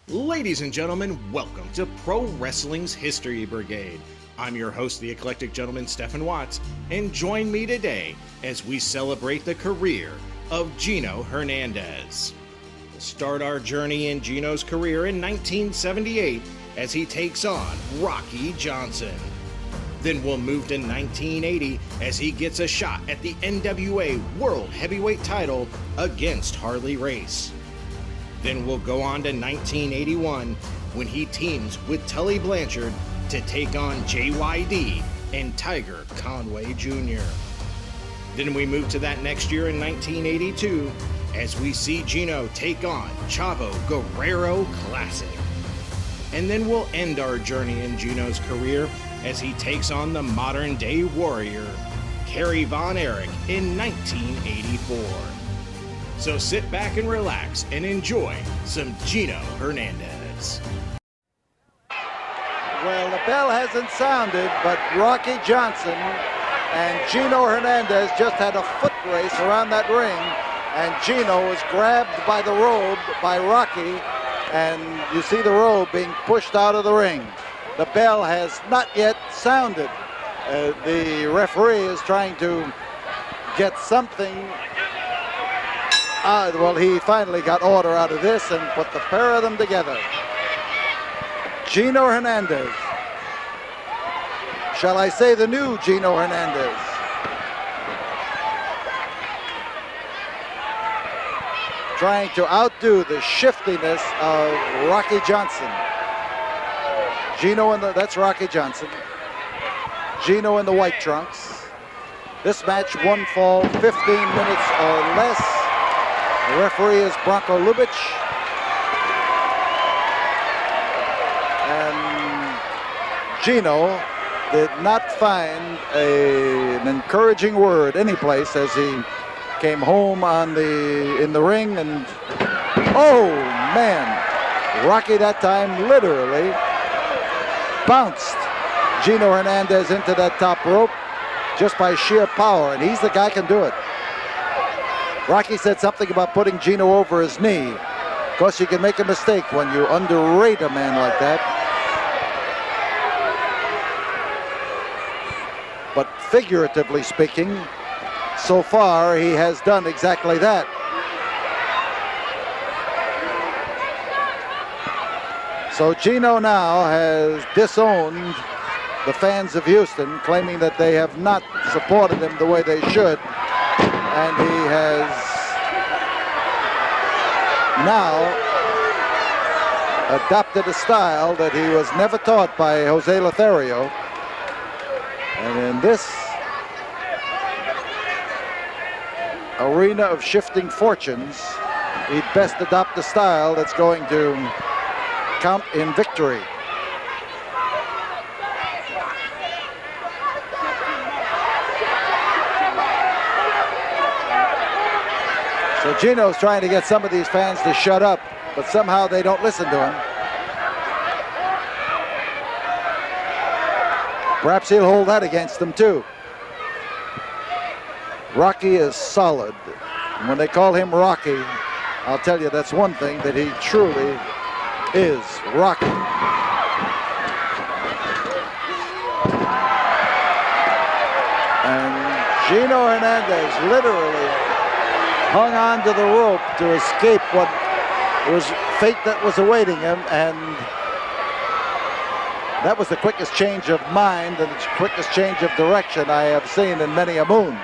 Ladies and gentlemen, welcome to Pro Wrestling's History Brigade. I'm your host, the eclectic gentleman, Stephen Watts, and join me today as we celebrate the career of Gino Hernandez. We'll start our journey in Gino's career in 1978 as he takes on Rocky Johnson. Then we'll move to 1980 as he gets a shot at the NWA World Heavyweight title against Harley Race. Then we'll go on to 1981 when he teams with Tully Blanchard to take on JYD and Tiger Conway Jr. Then we move to that next year in 1982 as we see Gino take on Chavo Guerrero Classic. And then we'll end our journey in Gino's career as he takes on the modern day warrior, Kerry von Erich in 1984. So sit back and relax and enjoy some Gino Hernandez. Well, the bell hasn't sounded, but Rocky Johnson and Gino Hernandez just had a foot race around that ring, and Gino was grabbed by the robe by Rocky, and you see the robe being pushed out of the ring. The bell has not yet sounded. The referee is trying to get something. Well, he finally got order out of this and put the pair of them together. Gino Hernandez. Shall I say the new Gino Hernandez? Trying to outdo the shiftiness of Rocky Johnson. Gino that's Rocky Johnson. Gino in the white trunks. This match, one fall, 15 minutes or less. The referee is Bronco Lubitsch. And Gino did not find an encouraging word anyplace as he came home in the ring, and oh man, Rocky that time literally bounced Gino Hernandez into that top rope just by sheer power, and he's the guy who can do it. Rocky said something about putting Gino over his knee. Of course, you can make a mistake when you underrate a man like that. But figuratively speaking, so far he has done exactly that. So Gino now has disowned the fans of Houston, claiming that they have not supported him the way they should. And he has now adopted a style that he was never taught by Jose Lothario. And in this arena of shifting fortunes, he'd best adopt a style that's going to count in victory. So Gino's trying to get some of these fans to shut up, but somehow they don't listen to him. Perhaps he'll hold that against them too. Rocky is solid. And when they call him Rocky, I'll tell you that's one thing, that he truly is Rocky. And Gino Hernandez literally hung on to the rope to escape what was fate that was awaiting him, and that was the quickest change of mind and the quickest change of direction I have seen in many a moon.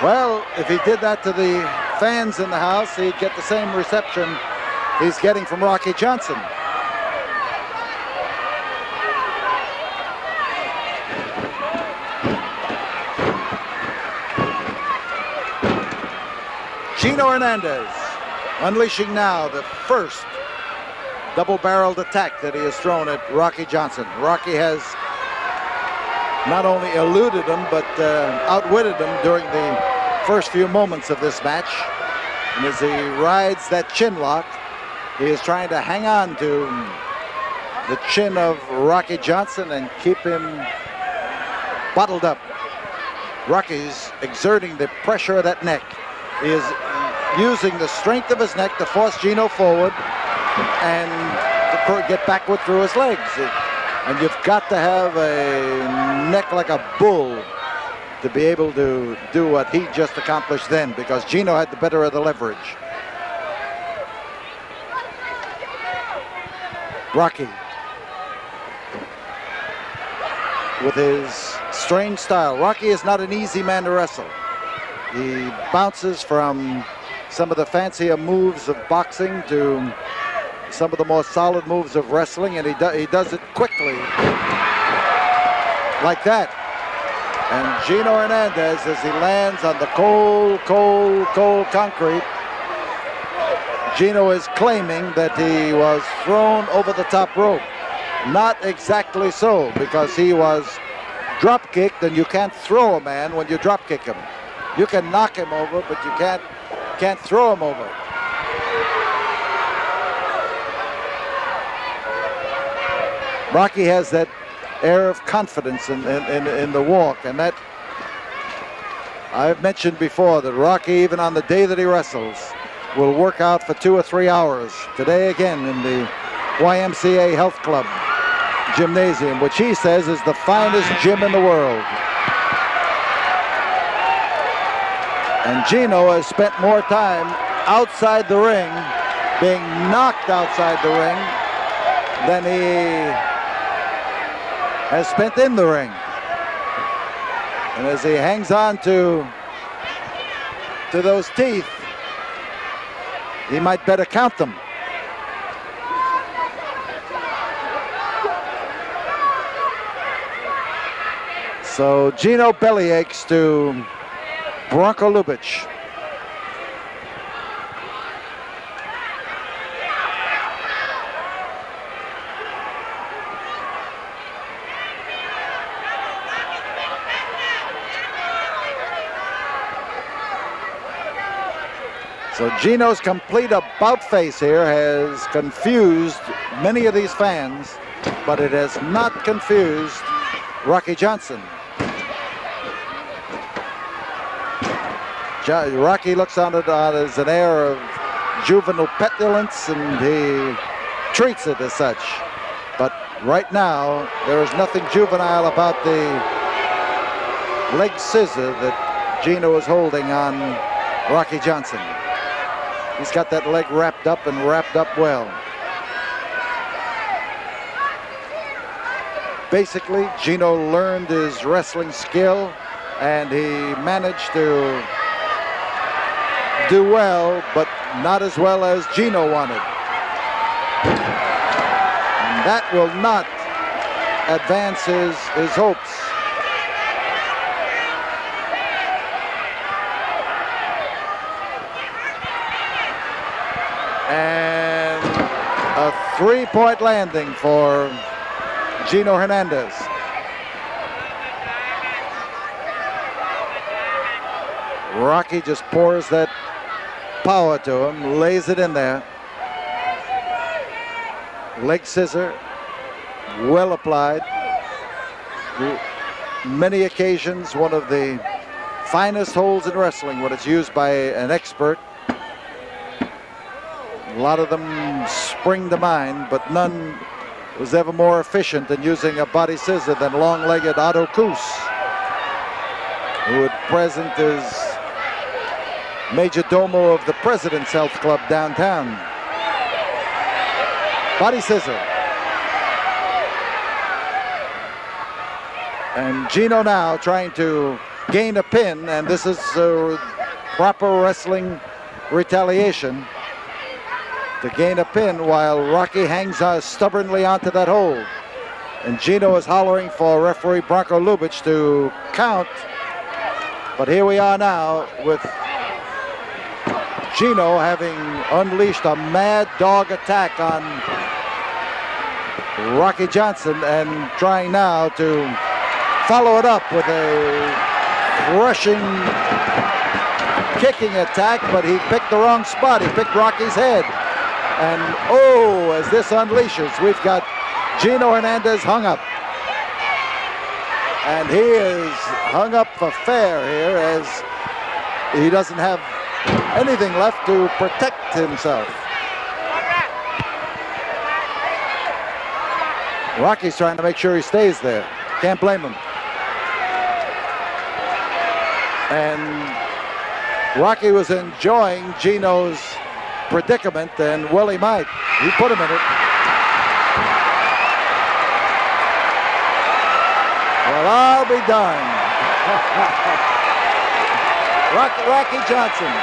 Well, if he did that to the fans in the house, he'd get the same reception he's getting from Rocky Johnson. Gino Hernandez unleashing now the first double-barreled attack that he has thrown at Rocky Johnson. Rocky has not only eluded him, but outwitted him during the first few moments of this match. And as he rides that chin lock, he is trying to hang on to the chin of Rocky Johnson and keep him bottled up. Rocky's exerting the pressure of that neck. He is using the strength of his neck to force Gino forward and to get backward through his legs. And you've got to have a neck like a bull to be able to do what he just accomplished then, because Gino had the better of the leverage. Rocky, with his strange style. Rocky is not an easy man to wrestle. He bounces from some of the fancier moves of boxing to some of the more solid moves of wrestling, and he does it quickly, like that. And Gino Hernandez, as he lands on the cold concrete, Gino is claiming that he was thrown over the top rope. Not exactly so, because he was drop kicked, and you can't throw a man when you drop kick him. You can knock him over, but you can't throw him over. Rocky has that air of confidence in the walk, and that I've mentioned before that Rocky, even on the day that he wrestles, will work out for 2 or 3 hours. Today again in the YMCA Health Club gymnasium, which he says is the finest gym in the world. And Gino has spent more time outside the ring, being knocked outside the ring, than he has spent in the ring. And as he hangs on to those teeth, he might better count them. So Gino bellyaches to Branko Ljubic. So Gino's complete about face here has confused many of these fans, but it has not confused Rocky Johnson. Rocky looks on it as an air of juvenile petulance, and he treats it as such. But right now, there is nothing juvenile about the leg scissor that Gino is holding on Rocky Johnson. He's got that leg wrapped up, and wrapped up well. Basically, Gino learned his wrestling skill, and he managed to do well, but not as well as Gino wanted. And that will not advance his hopes. And a 3-point landing for Gino Hernandez. Rocky just pours that power to him, lays it in there. Leg scissor, well applied. Many occasions, one of the finest holds in wrestling when it's used by an expert. A lot of them spring to mind, but none was ever more efficient in using a body scissor than long-legged Otto Kuss, who at present is major domo of the President's Health Club downtown. Body scissor. And Gino now trying to gain a pin, and this is proper wrestling retaliation, to gain a pin while Rocky hangs stubbornly onto that hold. And Gino is hollering for referee Branko Ljubic to count. But here we are now with Gino having unleashed a mad dog attack on Rocky Johnson, and trying now to follow it up with a crushing kicking attack, but he picked the wrong spot. He picked Rocky's head. And oh, as this unleashes, we've got Gino Hernandez hung up. And he is hung up for fair here as he doesn't have anything left to protect himself. Rocky's trying to make sure he stays there. Can't blame him. And Rocky was enjoying Gino's predicament, and well, he might. He put him in it. Well, I'll be darned. Rocky Johnson.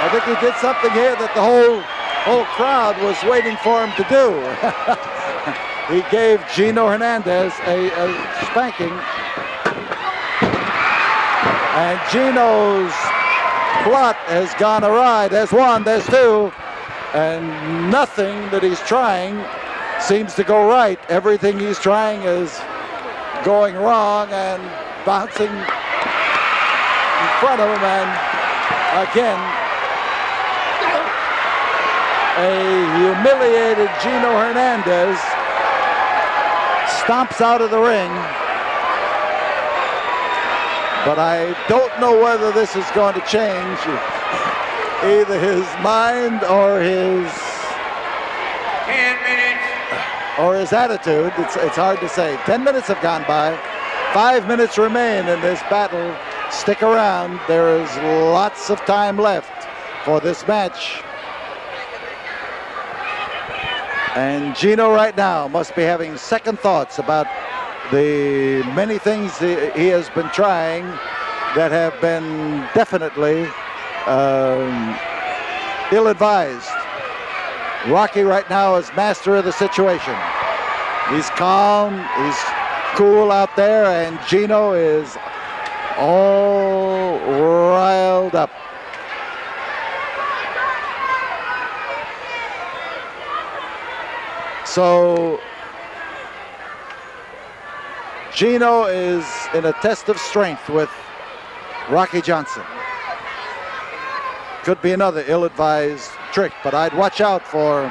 I think he did something here that the whole crowd was waiting for him to do. He gave Gino Hernandez a spanking. And Gino's plot has gone awry. There's one, there's two. And nothing that he's trying seems to go right. Everything he's trying is going wrong and bouncing in front of him. And again, a humiliated Gino Hernandez stomps out of the ring. But I don't know whether this is going to change either his mind or his 10 minutes. Or his attitude. It's hard to say. 10 minutes have gone by. 5 minutes remain in this battle. Stick around. There is lots of time left for this match. And Gino right now must be having second thoughts about the many things he has been trying that have been definitely ill-advised. Rocky right now is master of the situation. He's calm, he's cool out there, and Gino is all riled up. So Gino is in a test of strength with Rocky Johnson. Could be another ill-advised trick, but I'd watch out for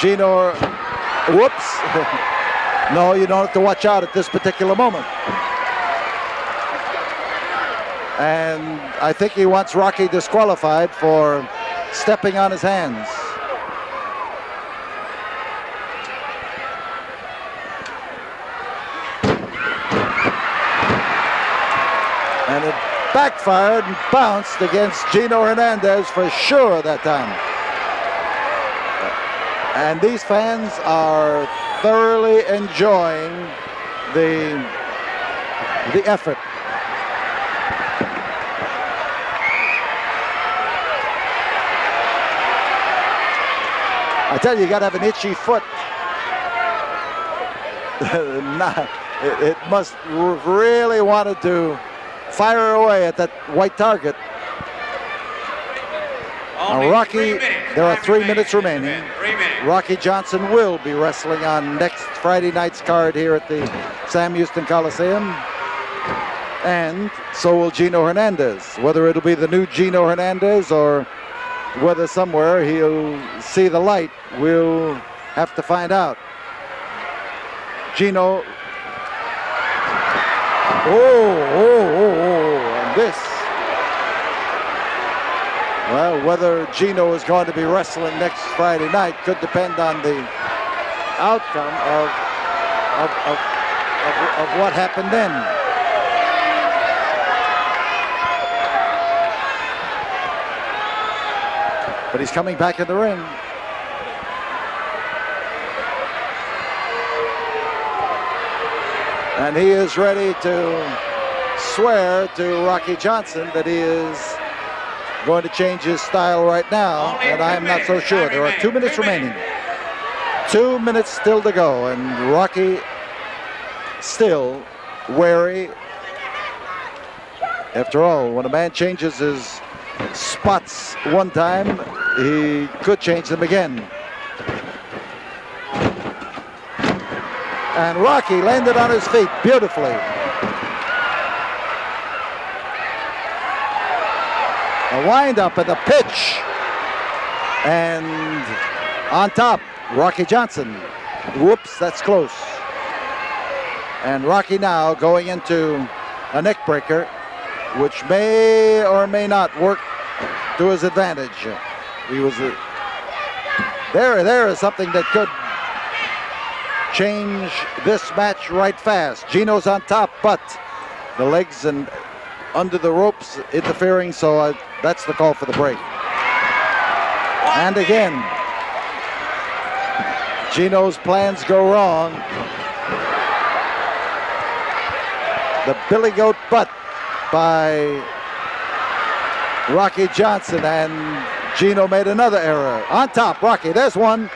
Gino. Whoops. No, you don't have to watch out at this particular moment. And I think he wants Rocky disqualified for stepping on his hands. And it backfired and bounced against Gino Hernandez for sure that time. And these fans are thoroughly enjoying the effort. I tell you, you got to have an itchy foot. It must really wanted to fire away at that white target. Now, Rocky, there are 3 minutes remaining. Rocky Johnson will be wrestling on next Friday night's card here at the Sam Houston Coliseum. And so will Gino Hernandez. Whether it'll be the new Gino Hernandez or whether somewhere he'll see the light, we'll have to find out. Gino. And this. Well, whether Gino is going to be wrestling next Friday night could depend on the outcome of what happened then. But he's coming back in the ring. And he is ready to swear to Rocky Johnson that he is going to change his style right now, and I'm not so sure. There are 2 minutes remaining. 2 minutes still to go, and Rocky still wary. After all, when a man changes his spots one time, he could change them again. And Rocky landed on his feet beautifully. A wind up at the pitch. And on top, Rocky Johnson. Whoops, that's close. And Rocky now going into a neck breaker, which may or may not work to his advantage. He was there is something that could change this match right fast. Gino's on top, but the legs and under the ropes interfering, so that's the call for the break. And again, Gino's plans go wrong. The Billy Goat butt by Rocky Johnson, and Gino made another error. On top, Rocky, there's one.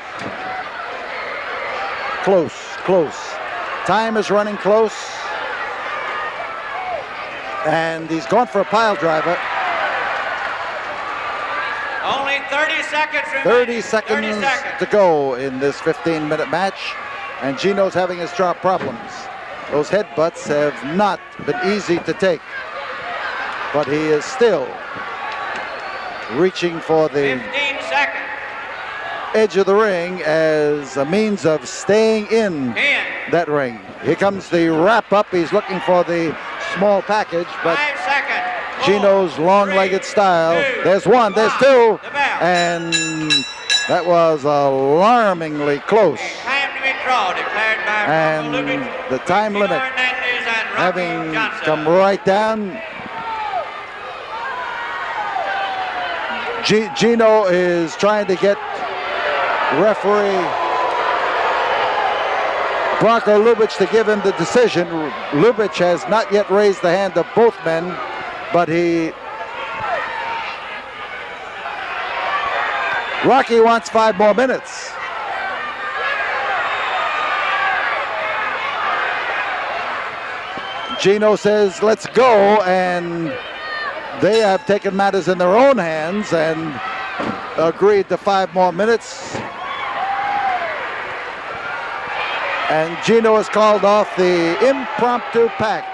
Close, close. Time is running close. And he's going for a pile driver. Only 30 seconds remaining. 30 seconds to go in this 15-minute match, and Gino's having his drop problems. Those headbutts have not been easy to take, but he is still reaching for the 15 seconds. edge of the ring as a means of staying in 10. that ring. Here comes the wrap-up. He's looking for the small package, but 5 seconds. 4, Gino's long-legged 3, style. 2, There's one, there's 1. two, The bell. and that was alarmingly close. Time to be drawn, declared by And Lubitsch, the time Gino limit Hernandez and Rocky having Johnson. come right down. Gino is trying to get referee Branko Lubitsch to give him the decision. Lubitsch has not yet raised the hand of both men, but Rocky wants 5 more minutes. Gino says, let's go, and they have taken matters in their own hands and agreed to 5 more minutes. And Gino has called off the impromptu pact.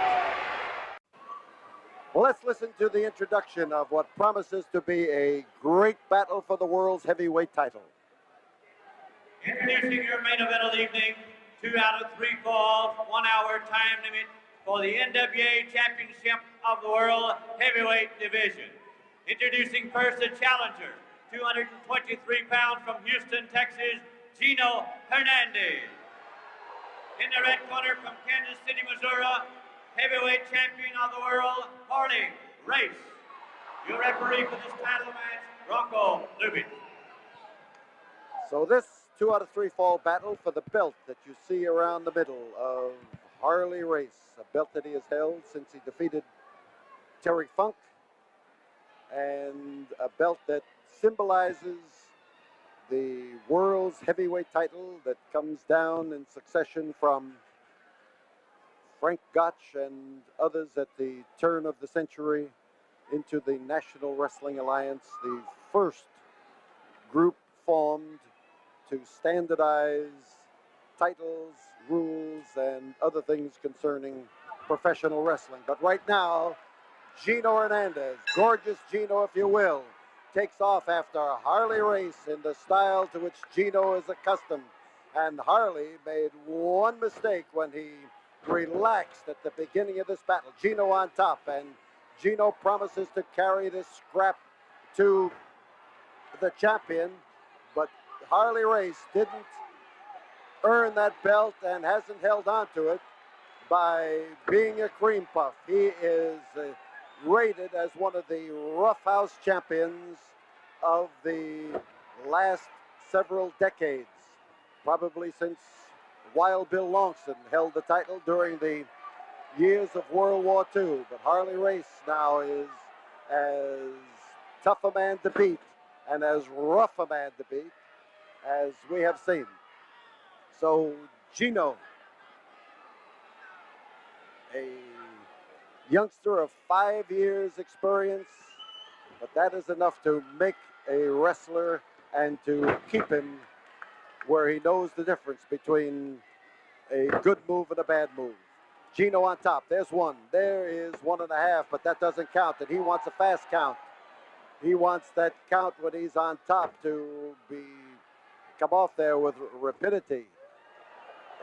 Well, let's listen to the introduction of what promises to be a great battle for the world's heavyweight title. Introducing your main event of the evening, 2 out of 3 falls, 1 hour time limit for the NWA Championship of the World Heavyweight Division. Introducing first the challenger, 223 pounds from Houston, Texas, Gino Hernandez. In the red corner from Kansas City, Missouri, heavyweight champion of the world, Harley Race. Your referee for this title match, Branko Lubitsch. So this 2 out of 3 fall battle for the belt that you see around the middle of Harley Race, a belt that he has held since he defeated Terry Funk, and a belt that symbolizes the world's heavyweight title that comes down in succession from Frank Gotch and others at the turn of the century into the National Wrestling Alliance, the first group formed to standardize titles, rules, and other things concerning professional wrestling. But right now, Gino Hernandez, gorgeous Gino if you will, takes off after Harley Race in the style to which Gino is accustomed. And Harley made one mistake when he relaxed at the beginning of this battle. Gino on top, and Gino promises to carry this scrap to the champion, but Harley Race didn't earn that belt and hasn't held on to it by being a cream puff. He is rated as one of the roughhouse champions of the last several decades, probably since Wild Bill Longston held the title during the years of World War II. But Harley Race now is as tough a man to beat and as rough a man to beat as we have seen. So Gino, a youngster of 5 years experience, but that is enough to make a wrestler and to keep him where he knows the difference between a good move and a bad move. Gino on top, there's one, there is 1.5, but that doesn't count, and he wants a fast count. He wants that count when he's on top to be come off there with rapidity.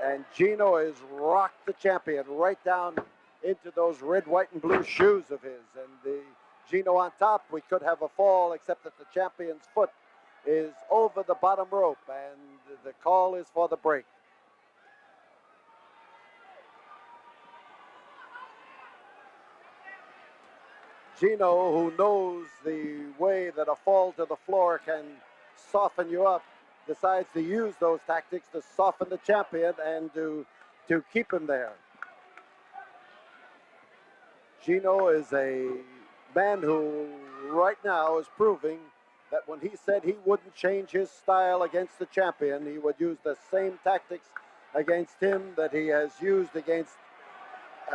And Gino has rocked the champion right down into those red, white, and blue shoes of his. And the Gino on top, we could have a fall, except that the champion's foot is over the bottom rope, and the call is for the break. Gino, who knows the way that a fall to the floor can soften you up, decides to use those tactics to soften the champion and to keep him there. Gino is a man who right now is proving that when he said he wouldn't change his style against the champion, he would use the same tactics against him that he has used against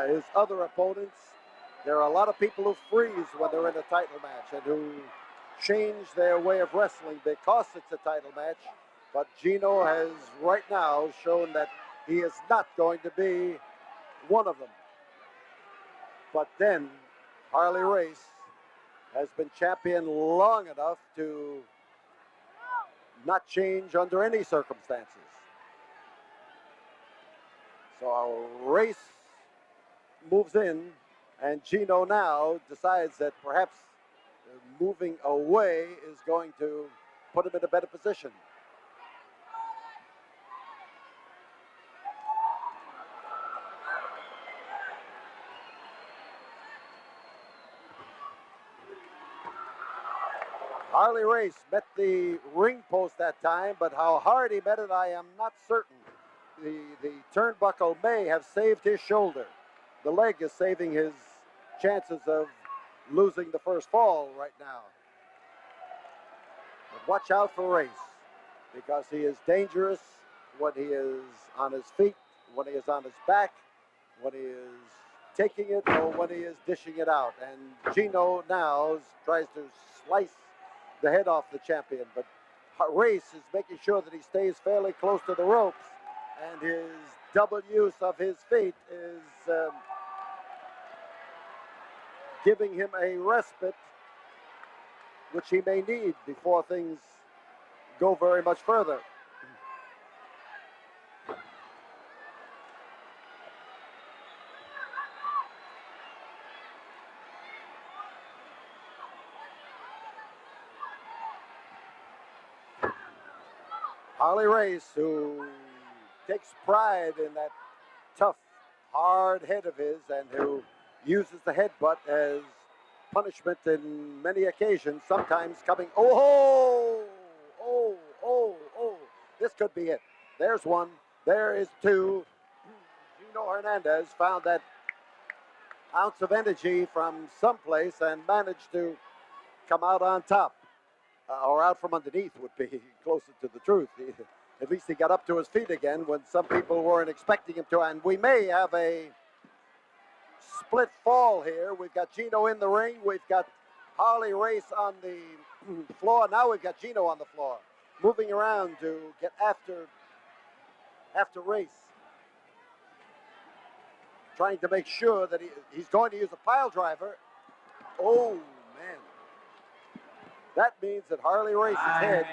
his other opponents. There are a lot of people who freeze when they're in a title match and who change their way of wrestling because it's a title match. But Gino has right now shown that he is not going to be one of them. But then Harley Race has been champion long enough to not change under any circumstances. So Race moves in, and Gino now decides that perhaps moving away is going to put him in a better position. Harley Race met the ring post that time, but how hard he met it, I am not certain. The turnbuckle may have saved his shoulder. The leg is saving his chances of losing the first fall right now. But watch out for Race, because he is dangerous when he is on his feet, when he is on his back, when he is taking it, or when he is dishing it out. And Gino now tries to slice the head off the champion, but Race is making sure that he stays fairly close to the ropes, and his double use of his feet is giving him a respite, which he may need before things go very much further. Harley Race, who takes pride in that tough, hard head of his, and who uses the headbutt as punishment in many occasions, sometimes coming, this could be it. There's one, there is two. Gino Hernandez found that ounce of energy from someplace and managed to come out on top. Or out from underneath would be closer to the truth. At least he got up to his feet again when some people weren't expecting him to. And we may have a split fall here. We've got Gino in the ring. We've got Harley Race on the floor. Now we've got Gino on the floor, moving around to get after Race. Trying to make sure that he's going to use a pile driver. Oh, man. That means that Harley Race's head,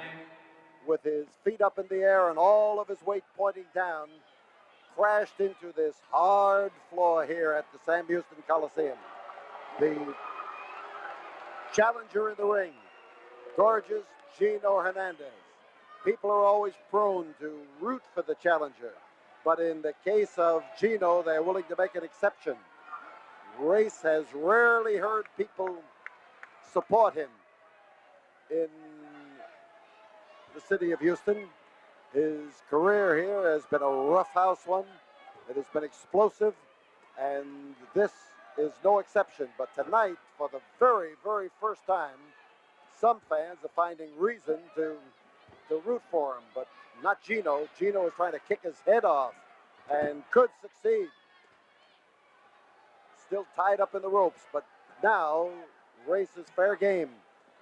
with his feet up in the air and all of his weight pointing down, crashed into this hard floor here at the Sam Houston Coliseum. The challenger in the ring, gorgeous Gino Hernandez. People are always prone to root for the challenger, but in the case of Gino, they're willing to make an exception. Race has rarely heard people support him in the city of Houston. His career here has been a roughhouse one. It has been explosive, and this is no exception. But tonight, for the very, very first time, some fans are finding reason to root for him, but not Gino. Gino is trying to kick his head off and could succeed. Still tied up in the ropes, but now Race is fair game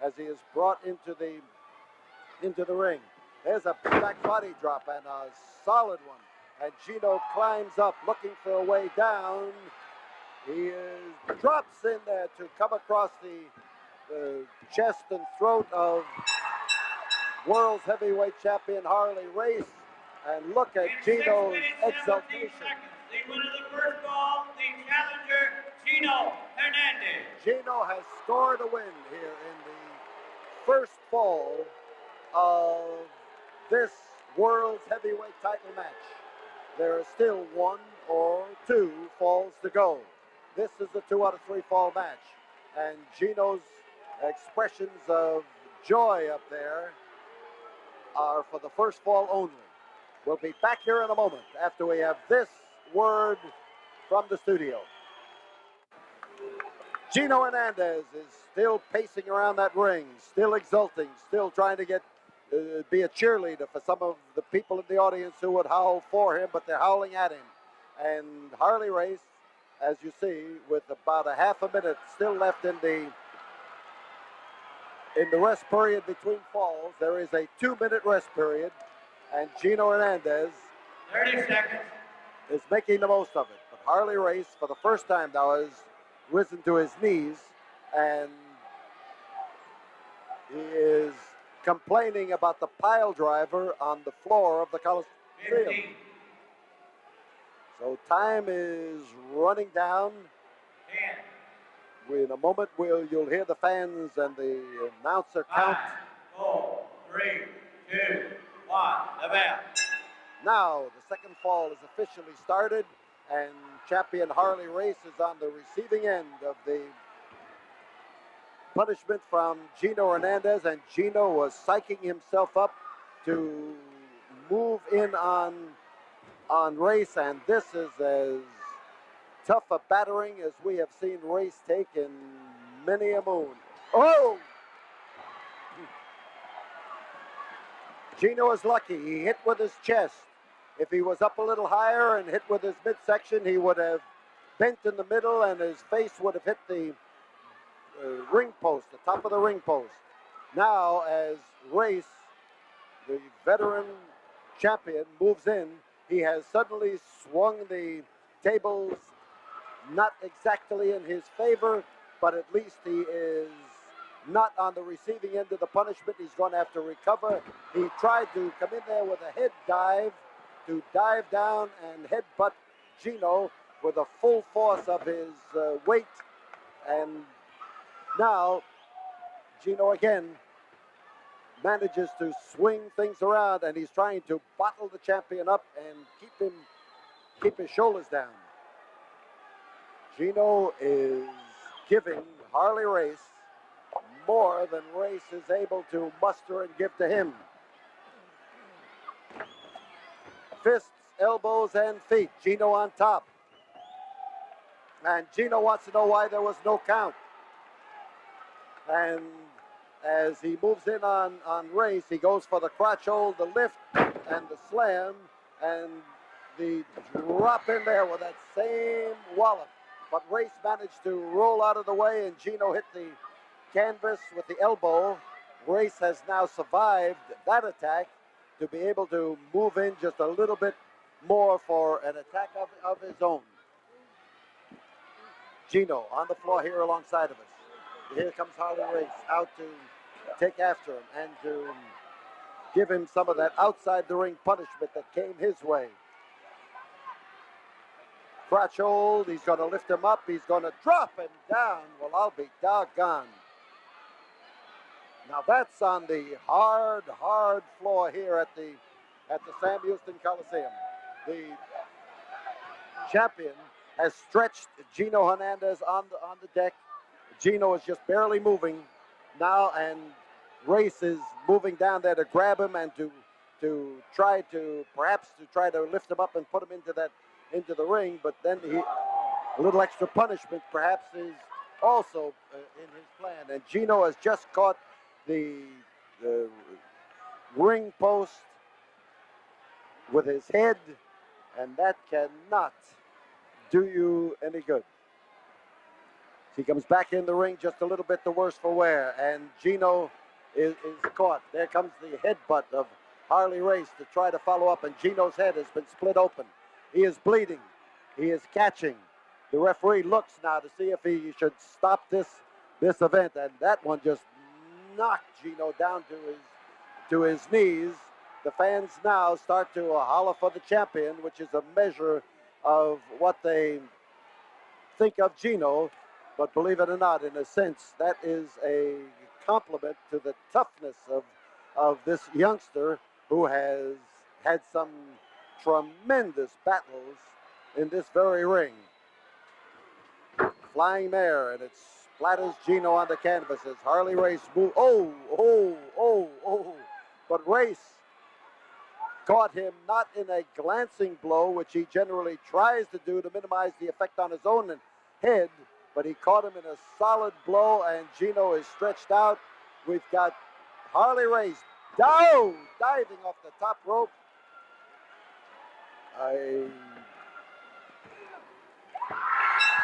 as he is brought into the ring. There's a back body drop, and a solid one. And Gino climbs up, looking for a way down. He drops in there to come across the chest and throat of world's heavyweight champion Harley Race. And look at Gino's exultation. The winner of the first fall, the challenger, Gino Hernandez. Gino has scored a win here in the first fall of this world's heavyweight title match. There are still 1 or 2 falls to go. This is a 2 out of 3 fall match. And Gino's expressions of joy up there are for the first fall only. We'll be back here in a moment after we have this word from the studio. Gino Hernandez is still pacing around that ring, still exulting, still trying to get be a cheerleader for some of the people in the audience who would howl for him, but they're howling at him. And Harley Race, as you see, with about a half a minute still left in the rest period between falls. There is a 2-minute rest period, and Gino Hernandez 30 seconds. Is making the most of it. But Harley Race, for the first time now, has risen to his knees, and he is complaining about the pile driver on the floor of the Coliseum. 15. So time is running down. 10. In a moment, you'll hear the fans and the announcer count. 5, 4, 3, 2, 1. The bell. Now, the second fall is officially started, and champion Harley Race is on the receiving end of the punishment from Gino Hernandez, and Gino was psyching himself up to move in on Race, and this is as tough a battering as we have seen Race take in many a moon. Oh! Gino is lucky. He hit with his chest. If he was up a little higher and hit with his midsection, he would have bent in the middle and his face would have hit the ring post, the top of the ring post. Now, as Race, the veteran champion, moves in, he has suddenly swung the tables not exactly in his favor, but at least he is not on the receiving end of the punishment. He's going to have to recover. He tried to come in there with a head dive, to dive down and headbutt Gino with the full force of his weight. And now Gino again manages to swing things around, and he's trying to bottle the champion up and keep his shoulders down. Gino is giving Harley Race more than Race is able to muster and give to him. Fists, elbows, and feet. Gino on top. And Gino wants to know why there was no count. And as he moves in on Race, he goes for the crotch hold, the lift, and the slam, and the drop in there with that same wallop. But Race managed to roll out of the way, and Gino hit the canvas with the elbow. Race has now survived that attack to be able to move in just a little bit more for an attack of his own. Gino on the floor here alongside of us. Here comes Harley Race out to take after him and to give him some of that outside the ring punishment that came his way. Crotch hold, he's going to lift him up, he's going to drop him down. Well, I'll be doggone. Now that's on the hard floor here at the Sam Houston Coliseum. The champion has stretched Gino Hernandez on the deck. Gino is just barely moving now, and Race is moving down there to grab him and to try to lift him up and put him into the ring. But then a little extra punishment perhaps is also in his plan. And Gino has just caught the ring post with his head, and that cannot do you any good. He comes back in the ring just a little bit the worse for wear, and Gino is caught. There comes the headbutt of Harley Race to try to follow up, and Gino's head has been split open. He is bleeding. He is catching. The referee looks now to see if he should stop this event, and that one just knocked Gino down to to his knees. The fans now start to holler for the champion, which is a measure of what they think of Gino. But believe it or not, in a sense, that is a compliment to the toughness of this youngster who has had some tremendous battles in this very ring. Flying mare, and it splatters Gino on the canvas as Harley Race moves. Oh. But Race caught him not in a glancing blow, which he generally tries to do to minimize the effect on his own head, but he caught him in a solid blow, and Gino is stretched out. We've got Harley Race diving off the top rope.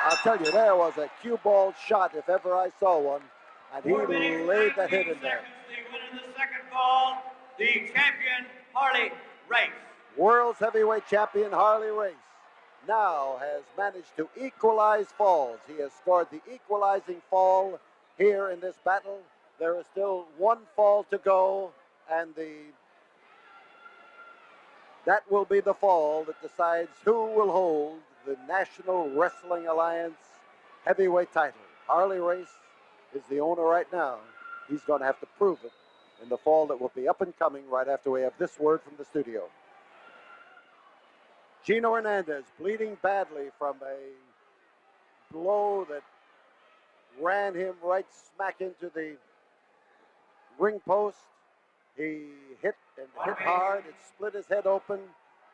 I'll tell you, there was a cue ball shot if ever I saw one, and he laid that hit in there. The winner of the second fall, the champion, Harley Race. World's heavyweight champion Harley Race now has managed to equalize falls. He has scored the equalizing fall here in this battle. There is still one fall to go, and that will be the fall that decides who will hold the National Wrestling Alliance heavyweight title. Harley Race is the owner right now. He's going to have to prove it in the fall that will be up and coming right after we have this word from the studio. Gino Hernandez bleeding badly from a blow that ran him right smack into the ring post. He hit hard. It split his head open.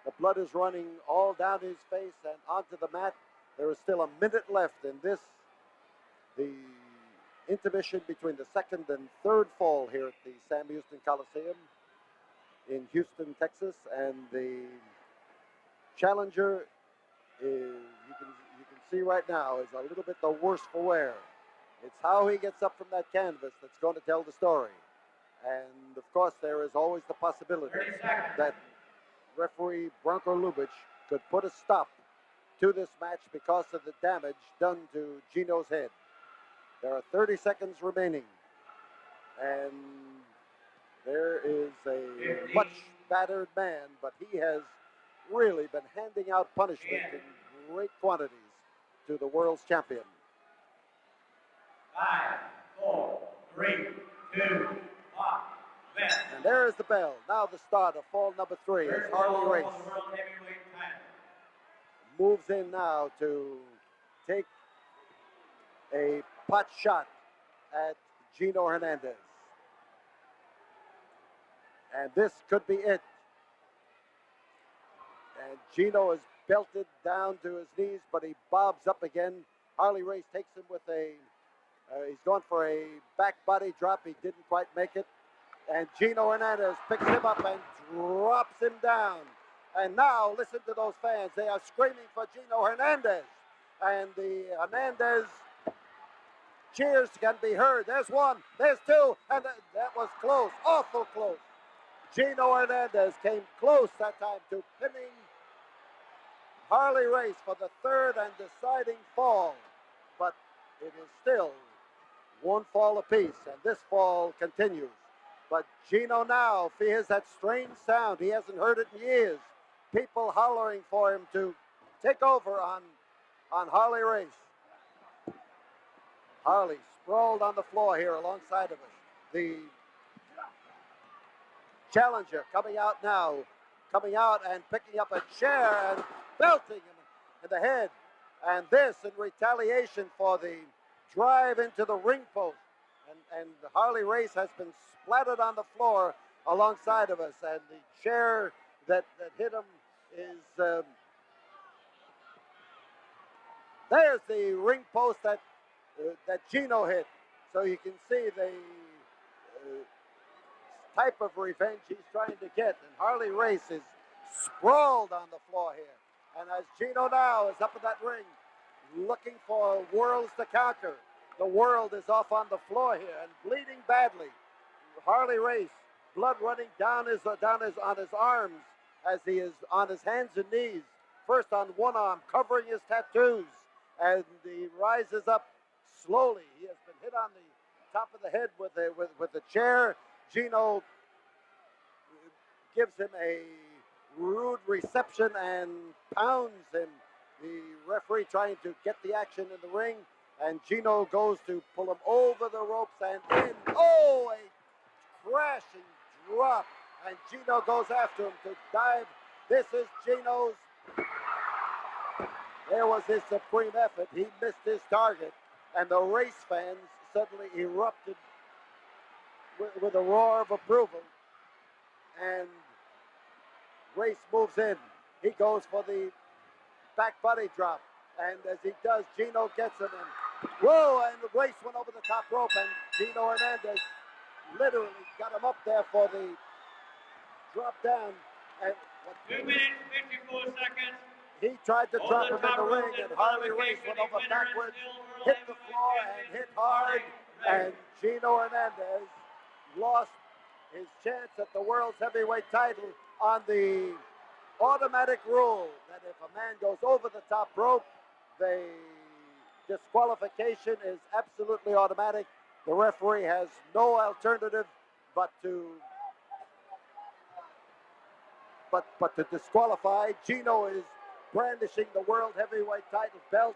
The blood is running all down his face and onto the mat. There is still a minute left in this, the intermission between the second and third fall here at the Sam Houston Coliseum in Houston, Texas, and the challenger is, you can see right now, is a little bit the worse for wear. It's how he gets up from that canvas that's going to tell the story. And of course, there is always the possibility that referee Branko Lubitsch could put a stop to this match because of the damage done to Gino's head. There are 30 seconds remaining, and there is a much battered man, but he has really been handing out punishment in great quantities to the world's champion. 5, 4, 3, 2, 1. And there is the bell. Now the start of fall number 3 as Harley Race moves in now to take a pot shot at Gino Hernandez. And this could be it. And Gino is belted down to his knees, but he bobs up again. Harley Race takes him with he's going for a back body drop. He didn't quite make it. And Gino Hernandez picks him up and drops him down. And now listen to those fans. They are screaming for Gino Hernandez. And the Hernandez cheers can be heard. There's one, there's two, and that was close, awful close. Gino Hernandez came close that time to pinning Harley Race for the third and deciding fall. But it is still one fall apiece, and this fall continues. But Gino now hears that strange sound. He hasn't heard it in years. People hollering for him to take over on Harley Race. Harley sprawled on the floor here alongside of us. The challenger coming out now, coming out and picking up a chair and belting him in the head. And this in retaliation for the drive into the ring post. And Harley Race has been splattered on the floor alongside of us. And the chair that hit him is, there's the ring post that Gino hit. So you can see the type of revenge he's trying to get. And Harley Race is sprawled on the floor here. And as Gino now is up in that ring, looking for worlds to conquer, the world is off on the floor here and bleeding badly. Harley Race, blood running down his arms as he is on his hands and knees. First on one arm, covering his tattoos, and he rises up slowly. He has been hit on the top of the head with the chair. Gino gives him a rude reception and pounds him. The referee trying to get the action in the ring, and Gino goes to pull him over the ropes and in. Oh, a crashing drop, and Gino goes after him to dive. This is Gino's. There was his supreme effort. He missed his target, and the race fans suddenly erupted with a roar of approval. And Race moves in. He goes for the back body drop, and as he does, Gino gets him in. Whoa, and Race went over the top rope, and Gino Hernandez literally got him up there for the drop down. And 2 minutes, 54 seconds. he tried to drop him in the ring, and Harley Race went over backwards, hit the floor, and hit hard, and Gino Hernandez lost his chance at the world's heavyweight title on the automatic rule that if a man goes over the top rope, the disqualification is absolutely automatic. The referee has no alternative but to disqualify. Gino is brandishing the world heavyweight title belt.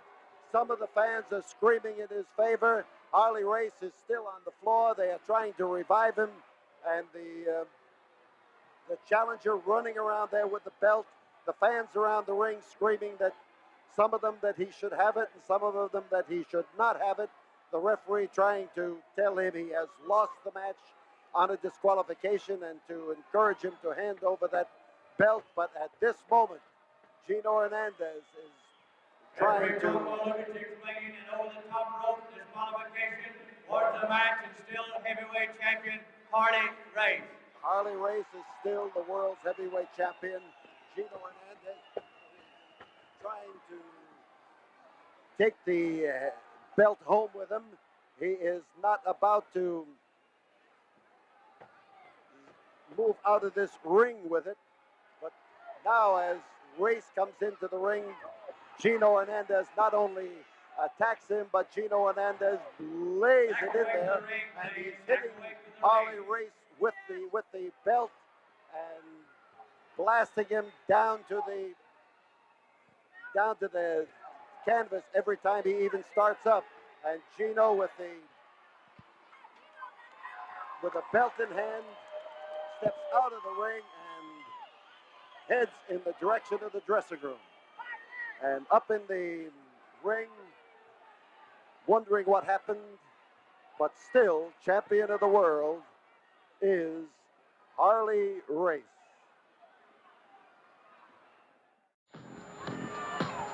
Some of the fans are screaming in his favor. Harley Race is still on the floor. They are trying to revive him, and the challenger running around there with the belt. The fans around the ring screaming that some of them that he should have it and some of them that he should not have it. The referee trying to tell him he has lost the match on a disqualification and to encourage him to hand over that belt. But at this moment, Gino Hernandez is trying to explain an over the top rope disqualification towards the match and still heavyweight champion Harley Race. Harley Race is still the world's heavyweight champion. Gino Hernandez trying to take the belt home with him. He is not about to move out of this ring with it. But now as Race comes into the ring, Gino Hernandez not only attacks him, but Gino Hernandez lays it in there, and he's hitting Harley Race with the belt and blasting him down to the canvas every time he even starts up. And Gino with a belt in hand steps out of the ring and heads in the direction of the dressing room. And up in the ring, wondering what happened, but still champion of the world is Harley Race.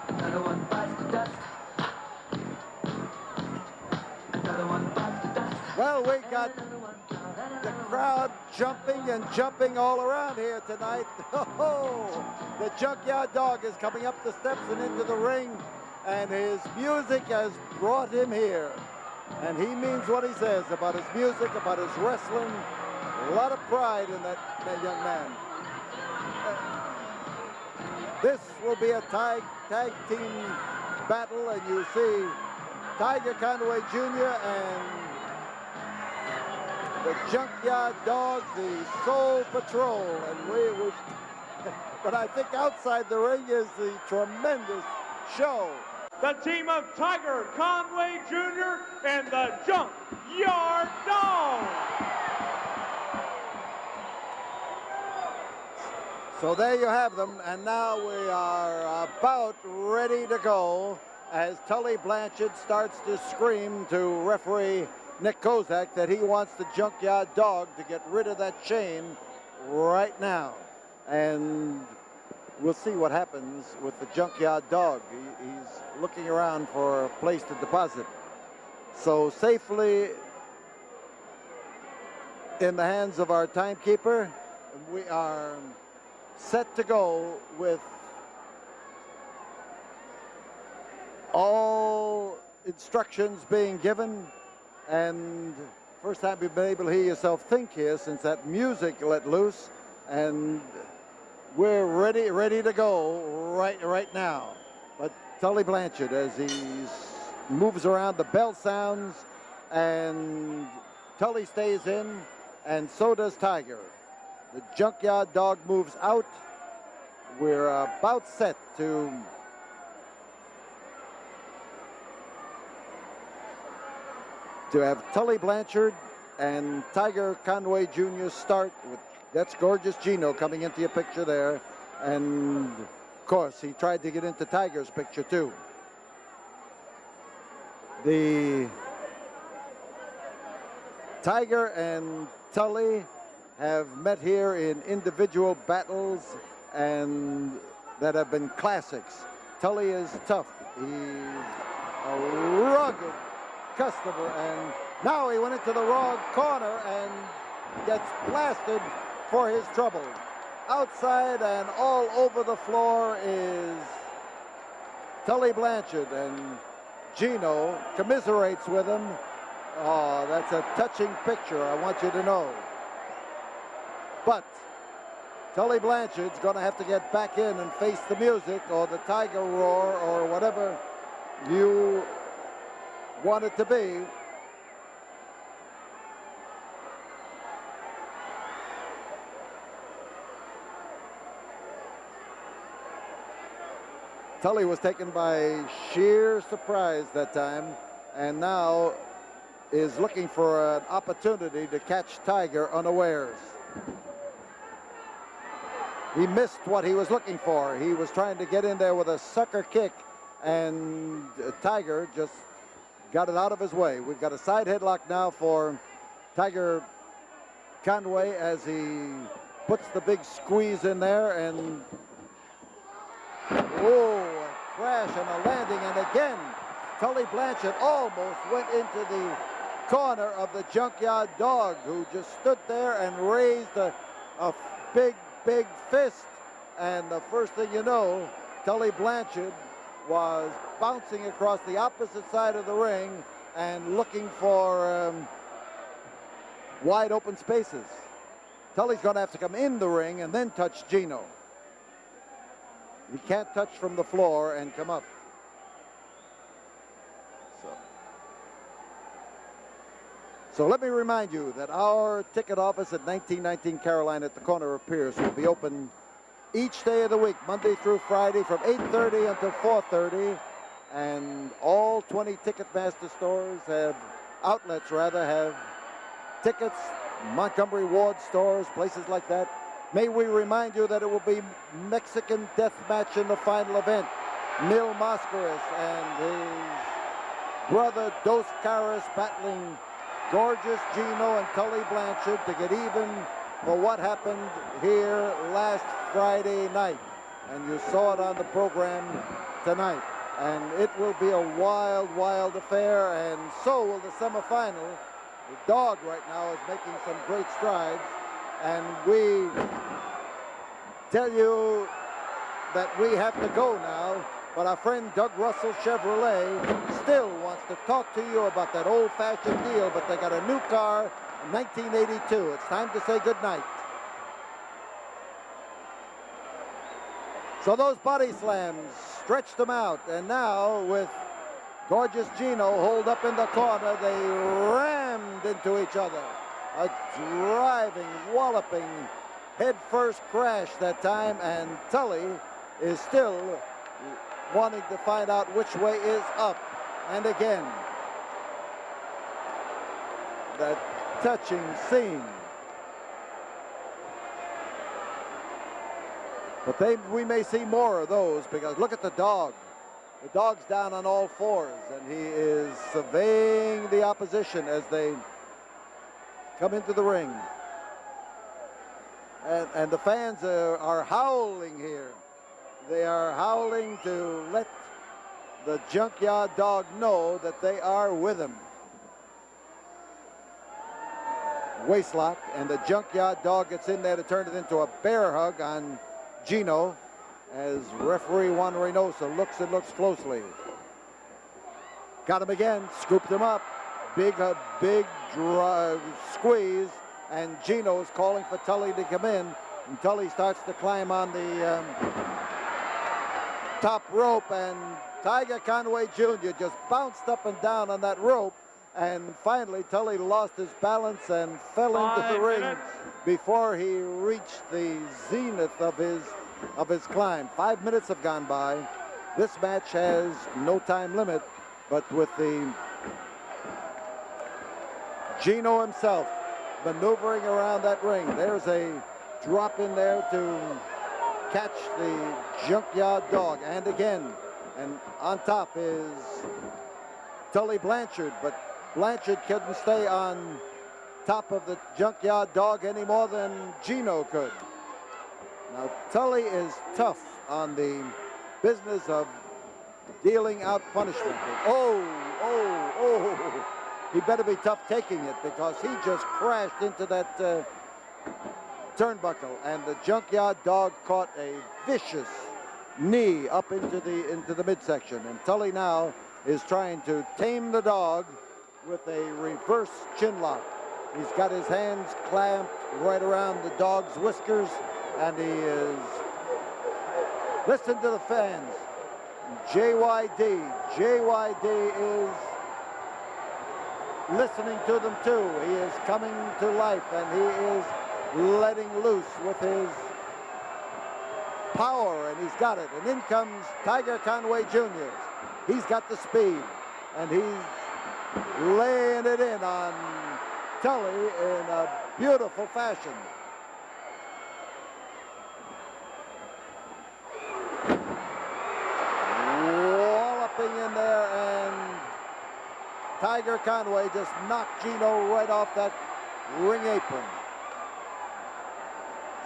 Another one bites the dust. Another one bites the dust. Well, we got the crowd jumping and jumping all around here tonight. Oh, the Junkyard Dog is coming up the steps and into the ring, and his music has brought him here. And he means what he says about his music, about his wrestling. A lot of pride in that young man. This will be a tag team battle, and you see Tiger Conway Jr. and the Junkyard Dog, the Soul Patrol. And but I think outside the ring is the tremendous show. The team of Tiger Conway Jr. and the Junkyard Dog. So there you have them, and now we are about ready to go as Tully Blanchard starts to scream to referee Nick Kozak that he wants the Junkyard Dog to get rid of that chain right now. And we'll see what happens with the Junkyard Dog. He's looking around for a place to deposit. So safely in the hands of our timekeeper, we are set to go with all instructions being given. And first time you've been able to hear yourself think here since that music let loose. And we're ready to go right now. But Tully Blanchard, as he moves around, the bell sounds, and Tully stays in, and so does Tiger. The Junkyard Dog moves out. We're about set to have Tully Blanchard and Tiger Conway Jr. start. That's Gorgeous Gino coming into your picture there. And, of course, he tried to get into Tiger's picture, too. The Tiger and Tully have met here in individual battles and that have been classics. Tully is tough. He's a rugged customer, and now he went into the wrong corner and gets blasted for his trouble. Outside and all over the floor is Tully Blanchard, and Gino commiserates with him. Oh, that's a touching picture, I want you to know. But Tully Blanchard's going to have to get back in and face the music or the Tiger roar or whatever you want it to be. Tully was taken by sheer surprise that time, and now is looking for an opportunity to catch Tiger unawares. He missed what he was looking for. He was trying to get in there with a sucker kick, and Tiger just got it out of his way. We've got a side headlock now for Tiger Conway as he puts the big squeeze in there, and oh, a crash and a landing, and again, Tully Blanchard almost went into the corner of the Junkyard Dog, who just stood there and raised a big fist, and the first thing you know, Tully Blanchard was bouncing across the opposite side of the ring and looking for wide open spaces. Tully's going to have to come in the ring and then touch Gino. He can't touch from the floor and come up. So let me remind you that our ticket office at 1919 Caroline at the corner of Pierce will be open each day of the week, Monday through Friday, from 8:30 until 4:30. And all 20 Ticketmaster stores outlets have tickets, Montgomery Ward stores, places like that. May we remind you that it will be Mexican death match in the final event. Mil Mascaras and his brother Dos Caras battling Gorgeous Gino and Tully Blanchard to get even for what happened here last Friday night. And you saw it on the program tonight. And it will be a wild, wild affair, and so will the semifinal. The Dog right now is making some great strides, and we tell you that we have to go now, but our friend Doug Russell Chevrolet still wants to talk to you about that old-fashioned deal, but they got a new car in 1982. It's time to say goodnight. So those body slams stretched them out, and now with Gorgeous Gino holed up in the corner, they rammed into each other. A driving, walloping, head-first crash that time, and Tully is still wanting to find out which way is up. And again, that touching scene. But we may see more of those, because look at the Dog. The Dog's down on all fours, and he is surveying the opposition as they come into the ring. And the fans are howling here. They are howling to let the Junkyard Dog know that they are with him. Waistlock, and the Junkyard Dog gets in there to turn it into a bear hug on Gino as referee Juan Reynosa looks and looks closely. Got him again, scooped him up. Big squeeze, and Gino is calling for Tully to come in, and Tully starts to climb on the top rope, and Tiger Conway Jr. just bounced up and down on that rope, and finally Tully lost his balance and fell into the ring. before he reached the zenith of his climb. 5 minutes have gone by. This match has no time limit, but with the Gino himself maneuvering around that ring. There's a drop in there to catch the Junkyard Dog, and again, and on top is Tully Blanchard, but Blanchard couldn't stay on top of the Junkyard Dog any more than Gino could. Now Tully is tough on the business of dealing out punishment. Oh, he better be tough taking it, because he just crashed into that turnbuckle, and the Junkyard Dog caught a vicious knee up into the midsection, and Tully now is trying to tame the dog with a reverse chin lock. He's got his hands clamped right around the dog's whiskers, and he is, listen to the fans, JYD is listening to them too. He is coming to life, and he is letting loose with his power, and he's got it. And in comes Tiger Conway Jr. He's got the speed, and he's laying it in on Tully in a beautiful fashion. Walloping in there, and Tiger Conway just knocked Gino right off that ring apron.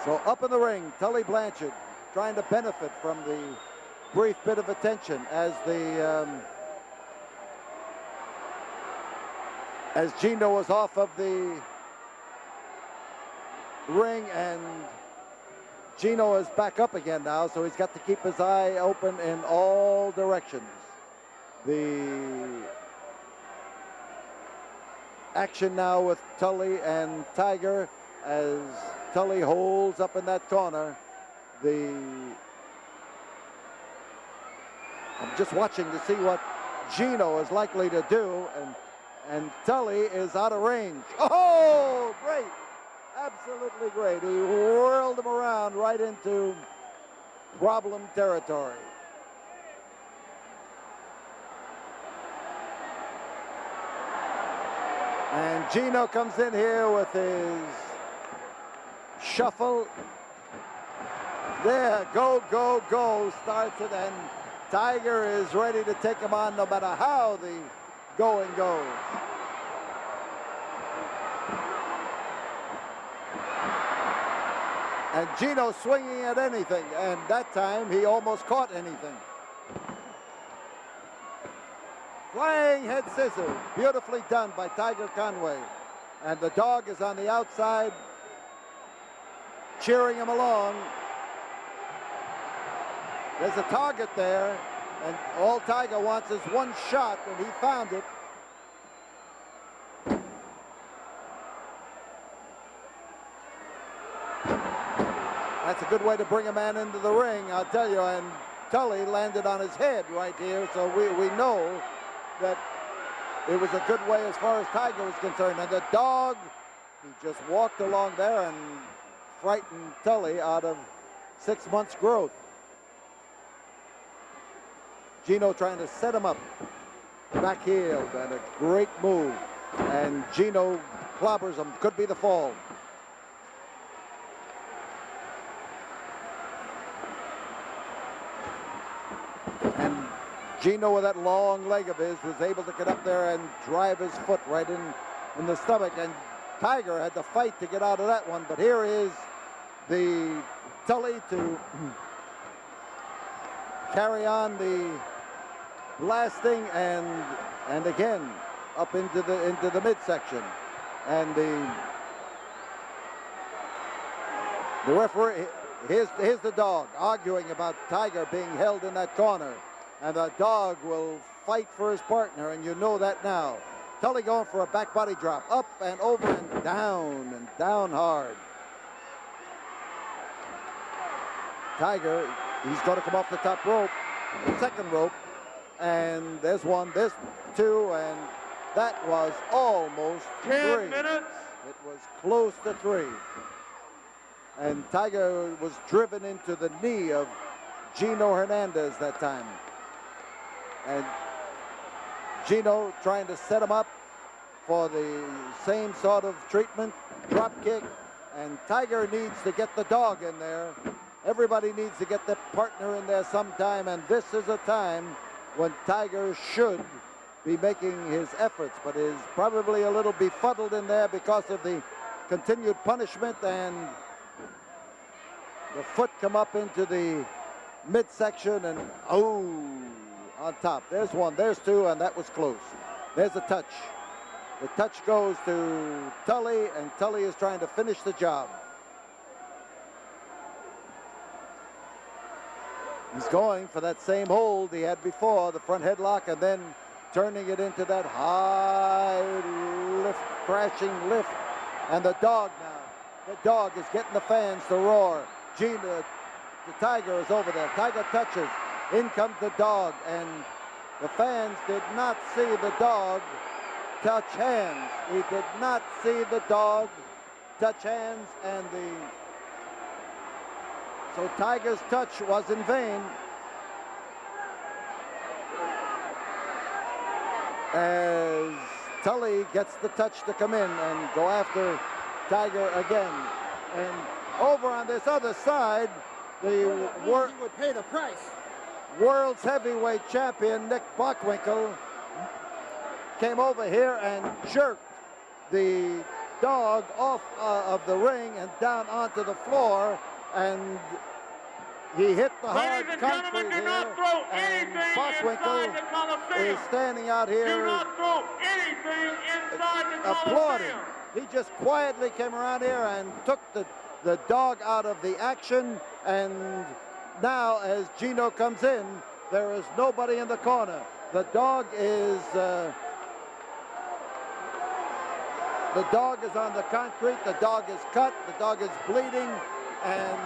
So up in the ring, Tully Blanchard trying to benefit from the brief bit of attention as Gino was off of the ring, and Gino is back up again now, so he's got to keep his eye open in all directions. The action now with Tully and Tiger as Tully holds up in that corner. I'm just watching to see what Gino is likely to do, and Tully is out of range. Oh, great! Absolutely great. He whirled him around right into problem territory. And Gino comes in here with his shuffle. There, go, go, go, starts it, and Tiger is ready to take him on no matter how the going goes. And Gino swinging at anything, and that time he almost caught anything. Flying head scissors, beautifully done by Tiger Conway. And the dog is on the outside, cheering him along. There's a target there, and all Tiger wants is one shot, and he found it. That's a good way to bring a man into the ring, I'll tell you, and Tully landed on his head right here, so we know that it was a good way as far as Tiger was concerned. And the dog, he just walked along there and frightened Tully out of 6 months' growth. Gino trying to set him up, back heeled, and a great move. And Gino clobbers him, could be the fall. And Gino, with that long leg of his, was able to get up there and drive his foot right in the stomach. And Tiger had to fight to get out of that one. But here is the Tully to carry on the blasting, and again up into the midsection. And the referee, here's the dog arguing about Tiger being held in that corner. And the dog will fight for his partner, and you know that now. Tully going for a back body drop, up and over and down hard. Tiger, he's going to come off the top rope, the second rope, and there's one, there's two, and that was almost 10 three. minutes. It was close to three. And Tiger was driven into the knee of Gino Hernandez that time. And Gino trying to set him up for the same sort of treatment, drop kick. And Tiger needs to get the dog in there. Everybody needs to get their partner in there sometime, and this is a time when Tiger should be making his efforts, but is probably a little befuddled in there because of the continued punishment, and the foot come up into the midsection, and on top. There's one, there's two, and that was close. There's a touch. The touch goes to Tully, and Tully is trying to finish the job. He's going for that same hold he had before, the front headlock, and then turning it into that high lift, crashing lift. And the dog now, the dog is getting the fans to roar. Gino, the Tiger is over there. Tiger touches. In comes the dog, and the fans did not see the dog touch hands. He did not see the dog touch hands, and so Tiger's touch was in vain. As Tully gets the touch to come in and go after Tiger again. And over on this other side, the would pay the price. world's heavyweight champion Nick Bockwinkel came over here and jerked the dog off of the ring and down onto the floor, and he hit the hard concrete here, and Bockwinkel is standing out here applauding. He just quietly came around here and took the dog out of the action, and now as Gino comes in, there is nobody in the corner. The dog is on the concrete. The dog is cut. The dog is bleeding, and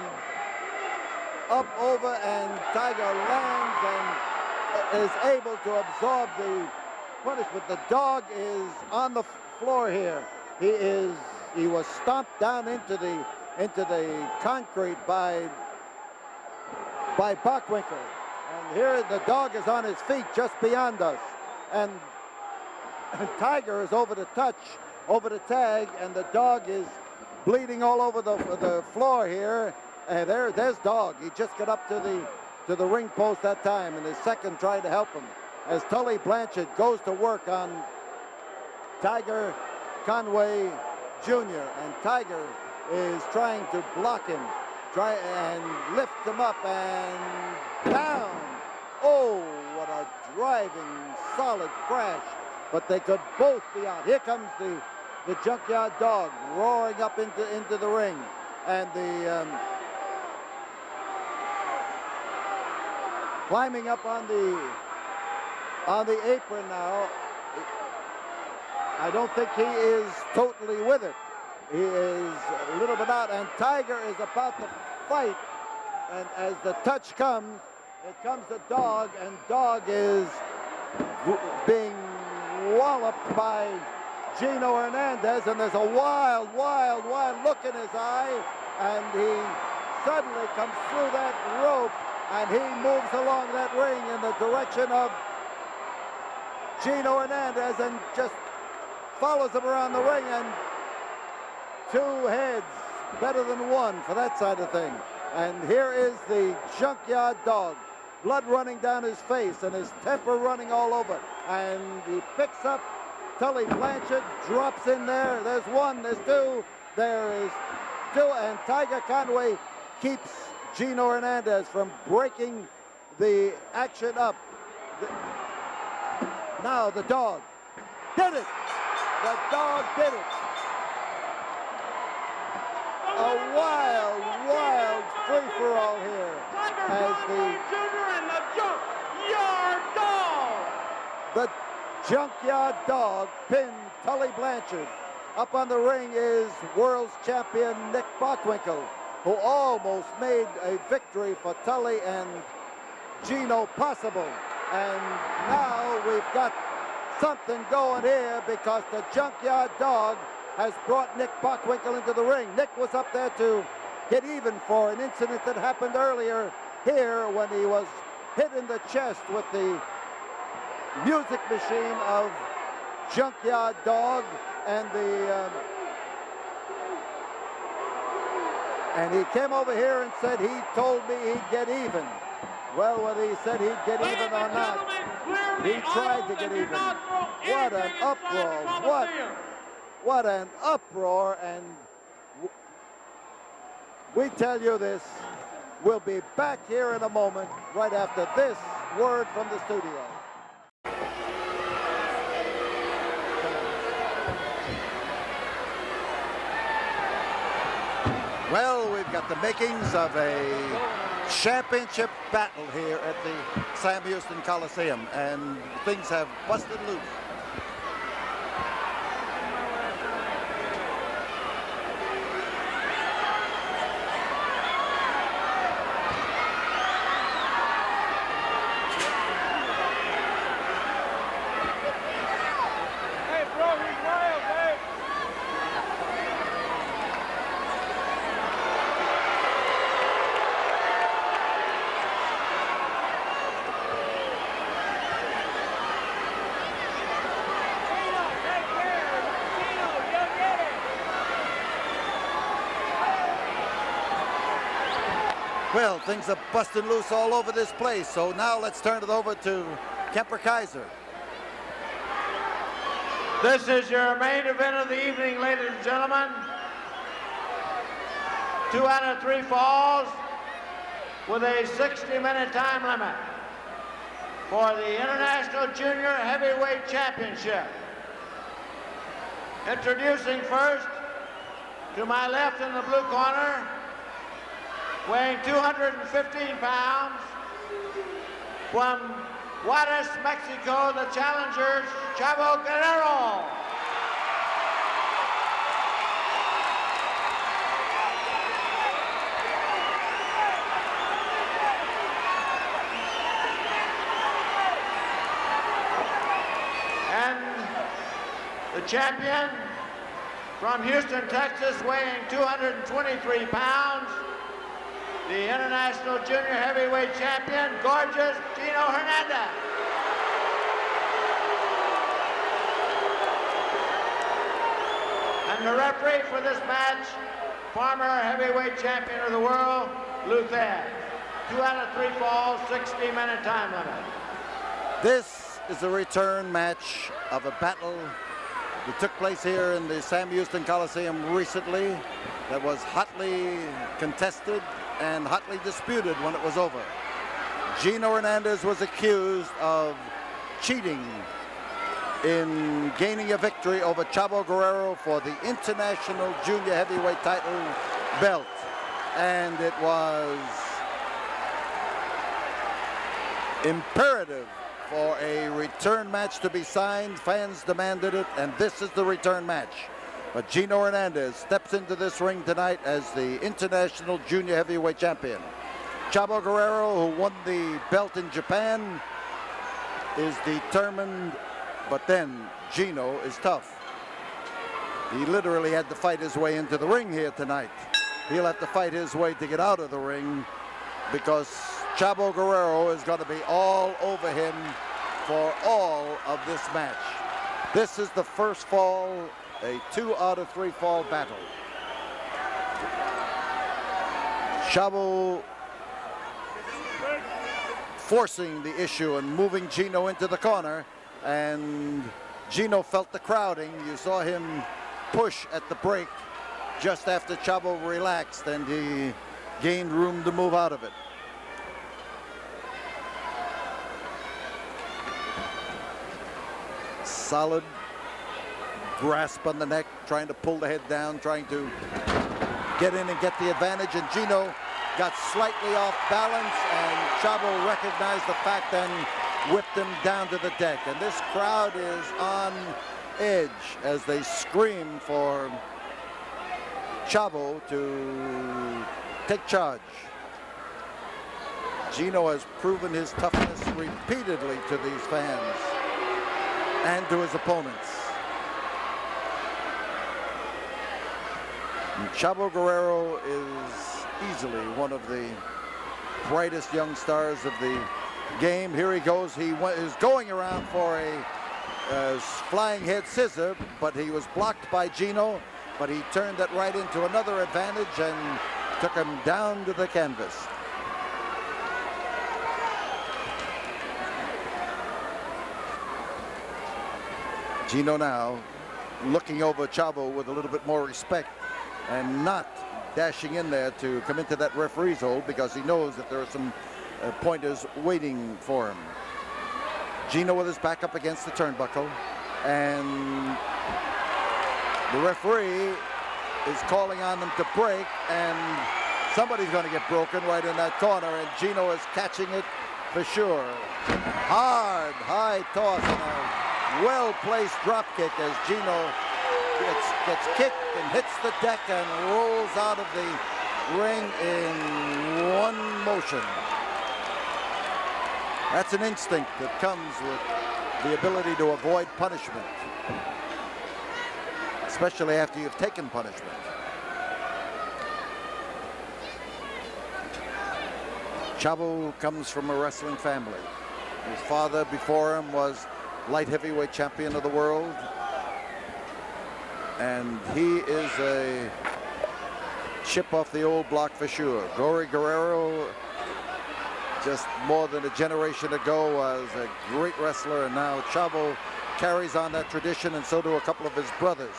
up over, and Tiger lands and is able to absorb the punishment. The dog is on the floor here. He was stomped down into the concrete by Bockwinkel. And here the dog is on his feet just beyond us. And Tiger is over the tag, and the dog is bleeding all over the floor here. And there's dog. He just got up to the ring post that time, and his second tried to help him. As Tully Blanchard goes to work on Tiger Conway Jr., and Tiger is trying to block him, try and lift him up and down. Oh, what a driving, solid crash. But they could both be out. Here comes the Junkyard Dog roaring up into the ring. And the climbing up on the apron now. I don't think he is totally with it. He is a little bit out, and Tiger is about to fight. And as the touch comes, it comes the dog, and dog is being walloped by Gino Hernandez, and there's a wild, wild, wild look in his eye, and he suddenly comes through that rope, and he moves along that ring in the direction of Gino Hernandez and just follows him around the ring, and two heads better than one for that side of thing. And here is the Junkyard Dog, blood running down his face and his temper running all over, and he picks up Tully Blanchard, drops in there. There's one, there's two, there is two, and Tiger Conway keeps Gino Hernandez from breaking the action up. Now the dog did it. The dog did it. A wild, wild free-for-all here. As the Junkyard Dog pinned Tully Blanchard. Up on the ring is world's champion Nick Bockwinkel, who almost made a victory for Tully and Gino possible. And now we've got something going here, because the Junkyard Dog has brought Nick Bockwinkel into the ring. Nick was up there to get even for an incident that happened earlier here when he was hit in the chest with the music machine of Junkyard Dog and he came over here and said he told me he'd get even. Well, whether he said he'd get even or not, he tried to get even. What an uproar, what an uproar, and we tell you this, we'll be back here in a moment right after this word from the studio. Well, we've got the makings of a championship battle here at the Sam Houston Coliseum, and things have busted loose. Well, things are busting loose all over this place, so now let's turn it over to Kemper Kaiser. This is your main event of the evening, ladies and gentlemen. 2 out of 3 falls with a 60-minute time limit for the International Junior Heavyweight Championship. Introducing first, to my left in the blue corner, weighing 215 pounds, from Juarez, Mexico, the challenger, Chavo Guerrero. And the champion from Houston, Texas, weighing 223 pounds, the International Junior Heavyweight Champion, gorgeous Gino Hernandez. And the referee for this match, former heavyweight champion of the world, Luther. 2 out of 3 falls, 60-minute time limit. This is a return match of a battle that took place here in the Sam Houston Coliseum recently that was hotly contested and hotly disputed when it was over. Gino Hernandez was accused of cheating in gaining a victory over Chavo Guerrero for the International Junior Heavyweight title belt. And it was imperative for a return match to be signed. Fans demanded it, and this is the return match. But Gino Hernandez steps into this ring tonight as the International Junior Heavyweight Champion. Chavo Guerrero, who won the belt in Japan, is determined, but then Gino is tough. He literally had to fight his way into the ring here tonight. He'll have to fight his way to get out of the ring because Chavo Guerrero is going to be all over him for all of this match. This is the first fall, a 2 out of 3 fall battle. Chavo forcing the issue and moving Gino into the corner, and Gino felt the crowding. You saw him push at the break just after Chavo relaxed, and he gained room to move out of it. Solid grasp on the neck, trying to pull the head down, trying to get in and get the advantage, and Gino got slightly off balance, and Chavo recognized the fact and whipped him down to the deck. And this crowd is on edge as they scream for Chavo to take charge. Gino has proven his toughness repeatedly to these fans and to his opponents. And Chavo Guerrero is easily one of the brightest young stars of the game. Here he goes. He is going around for a flying head scissor, but he was blocked by Gino, but he turned that right into another advantage and took him down to the canvas. Gino now looking over Chavo with a little bit more respect and not dashing in there to come into that referee's hole because he knows that there are some pointers waiting for him. Gino with his back up against the turnbuckle, and the referee is calling on them to break, and somebody's going to get broken right in that corner, and Gino is catching it for sure. Hard, high toss and a well-placed drop kick as Gino gets kicked and hits the deck and rolls out of the ring in one motion. That's an instinct that comes with the ability to avoid punishment, especially after you've taken punishment. Chavo comes from a wrestling family. His father before him was light heavyweight champion of the world, and he is a chip off the old block for sure. Guerrero, just more than a generation ago, was a great wrestler, and now Chavo carries on that tradition, and so do a couple of his brothers.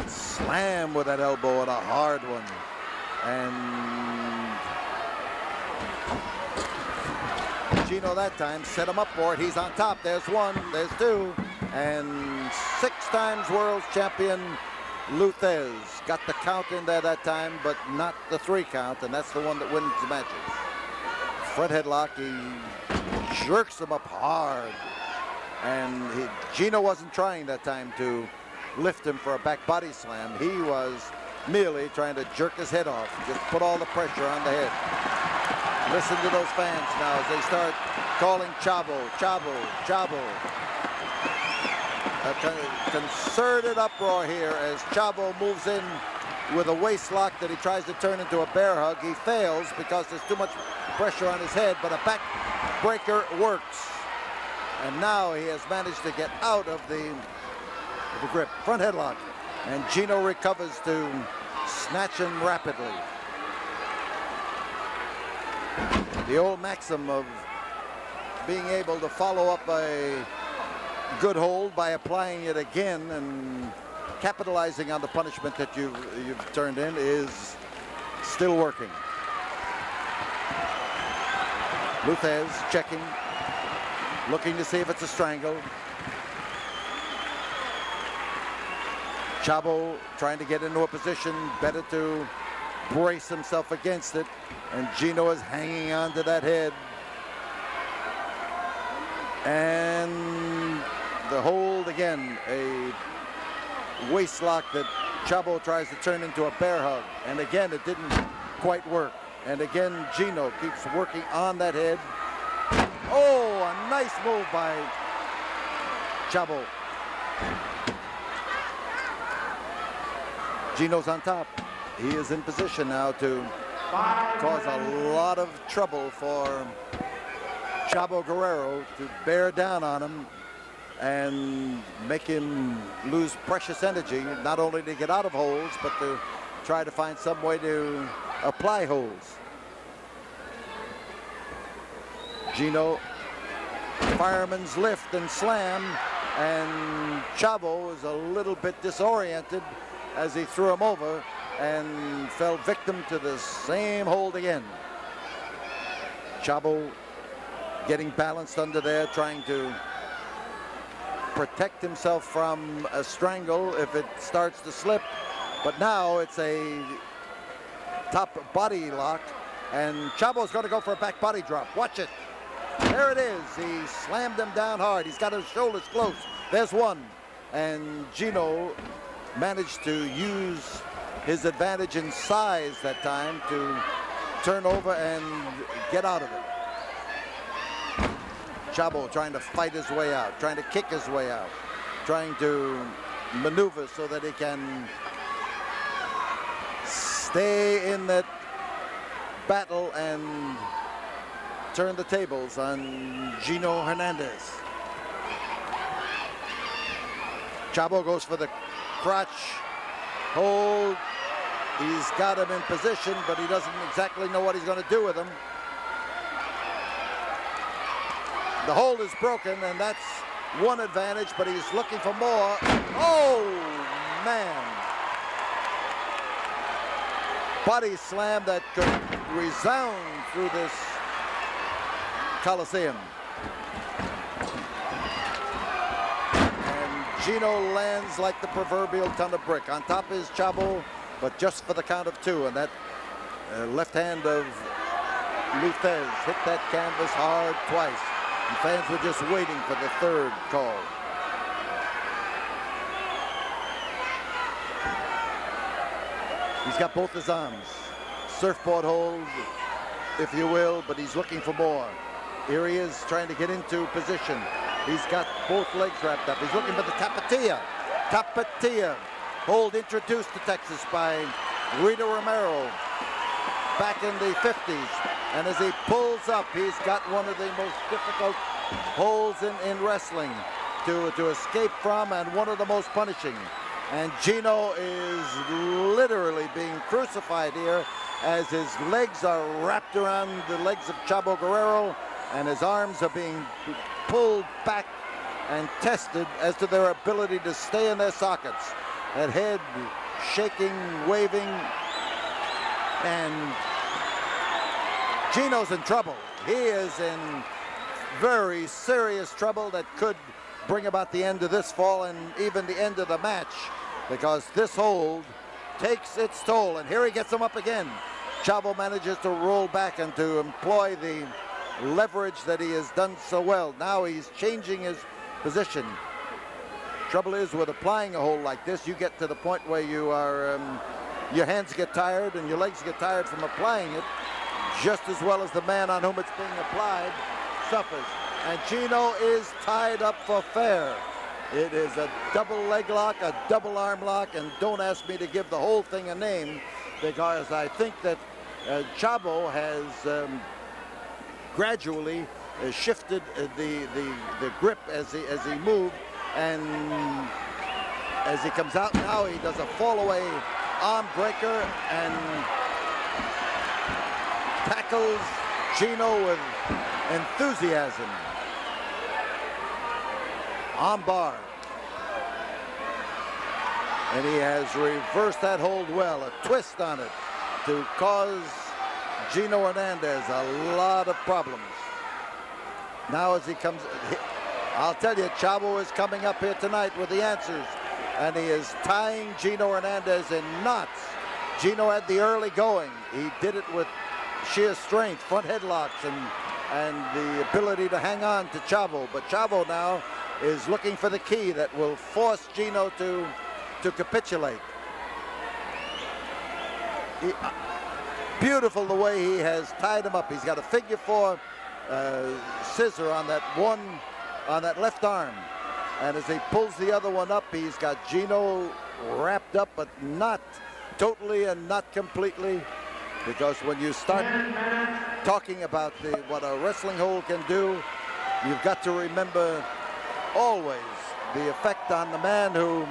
Slam with that elbow and a hard one. And Gino that time set him up for it. He's on top. There's one, there's two, and 6 times world champion Luthez got the count in there that time, but not the 3 count, and that's the one that wins the matches. Front headlock, he jerks him up hard, and Gino wasn't trying that time to lift him for a back body slam. He was merely trying to jerk his head off, just put all the pressure on the head. Listen to those fans now as they start calling Chavo, Chavo, Chavo. A concerted uproar here as Chavo moves in with a waist lock that he tries to turn into a bear hug. He fails because there's too much pressure on his head, but a back breaker works. And now he has managed to get out of the grip. Front headlock. And Gino recovers to snatch him rapidly. The old maxim of being able to follow up a good hold by applying it again and capitalizing on the punishment that you've turned in is still working. Luthez checking, looking to see if it's a strangle. Chavo trying to get into a position better to brace himself against it, and Gino is hanging on to that head. And the hold again, a waist lock that Chavo tries to turn into a bear hug, and again it didn't quite work. And again Gino keeps working on that head. Oh, a nice move by Chavo. Gino's on top. He is in position now to cause a lot of trouble for Chavo Guerrero, to bear down on him and make him lose precious energy, not only to get out of holds, but to try to find some way to apply holds. Gino, fireman's lift and slam, and Chavo is a little bit disoriented as he threw him over and fell victim to the same hold again. Chavo getting balanced under there, trying to protect himself from a strangle if it starts to slip. But now it's a top body lock, and Chavo's going to go for a back body drop. Watch it. There it is. He slammed him down hard. He's got his shoulders close. There's one. And Gino managed to use his advantage in size that time to turn over and get out of it. Chavo trying to fight his way out, trying to kick his way out, trying to maneuver so that he can stay in that battle and turn the tables on Gino Hernandez. Chavo goes for the crotch hold. He's got him in position, but he doesn't exactly know what he's going to do with him. The hold is broken, and that's one advantage, but he's looking for more. Oh, man. Body slam that could resound through this Coliseum. And Gino lands like the proverbial ton of brick. On top is Chavo, but just for the count of 2. And that left hand of Luthez hit that canvas hard twice. And fans were just waiting for the third call. He's got both his arms. Surfboard hold, if you will, but he's looking for more. Here he is trying to get into position. He's got both legs wrapped up. He's looking for the tapatilla. Tapatilla. Hold introduced to Texas by Rita Romero back in the 50s. And as he pulls up, he's got one of the most difficult holds in wrestling to escape from, and one of the most punishing. And Gino is literally being crucified here as his legs are wrapped around the legs of Chavo Guerrero, and his arms are being pulled back and tested as to their ability to stay in their sockets. That head shaking, waving, and Gino's in trouble. He is in very serious trouble that could bring about the end of this fall and even the end of the match, because this hold takes its toll. And here he gets him up again. Chavo manages to roll back and to employ the leverage that he has done so well. Now he's changing his position. Trouble is, with applying a hold like this, you get to the point where you are, your hands get tired and your legs get tired from applying it, just as well as the man on whom it's being applied suffers. And Gino is tied up for fair. It is a double leg lock, a double arm lock, and don't ask me to give the whole thing a name, because I think that Chavo has gradually shifted the grip as he moved, and as he comes out now, he does a fall away arm breaker and tackles Gino with enthusiasm. Arm bar. And he has reversed that hold well, a twist on it to cause Gino Hernandez a lot of problems. Now as he comes, I'll tell you, Chavo is coming up here tonight with the answers, and he is tying Gino Hernandez in knots. Gino had the early going. He did it with sheer strength, front headlocks, and the ability to hang on to Chavo. But Chavo now is looking for the key that will force Gino to capitulate. Beautiful the way he has tied him up. He's got a figure 4 scissor on that left arm, and as he pulls the other one up, he's got Gino wrapped up, but not totally and not completely, because when you start talking about what a wrestling hold can do, you've got to remember always the effect on the man who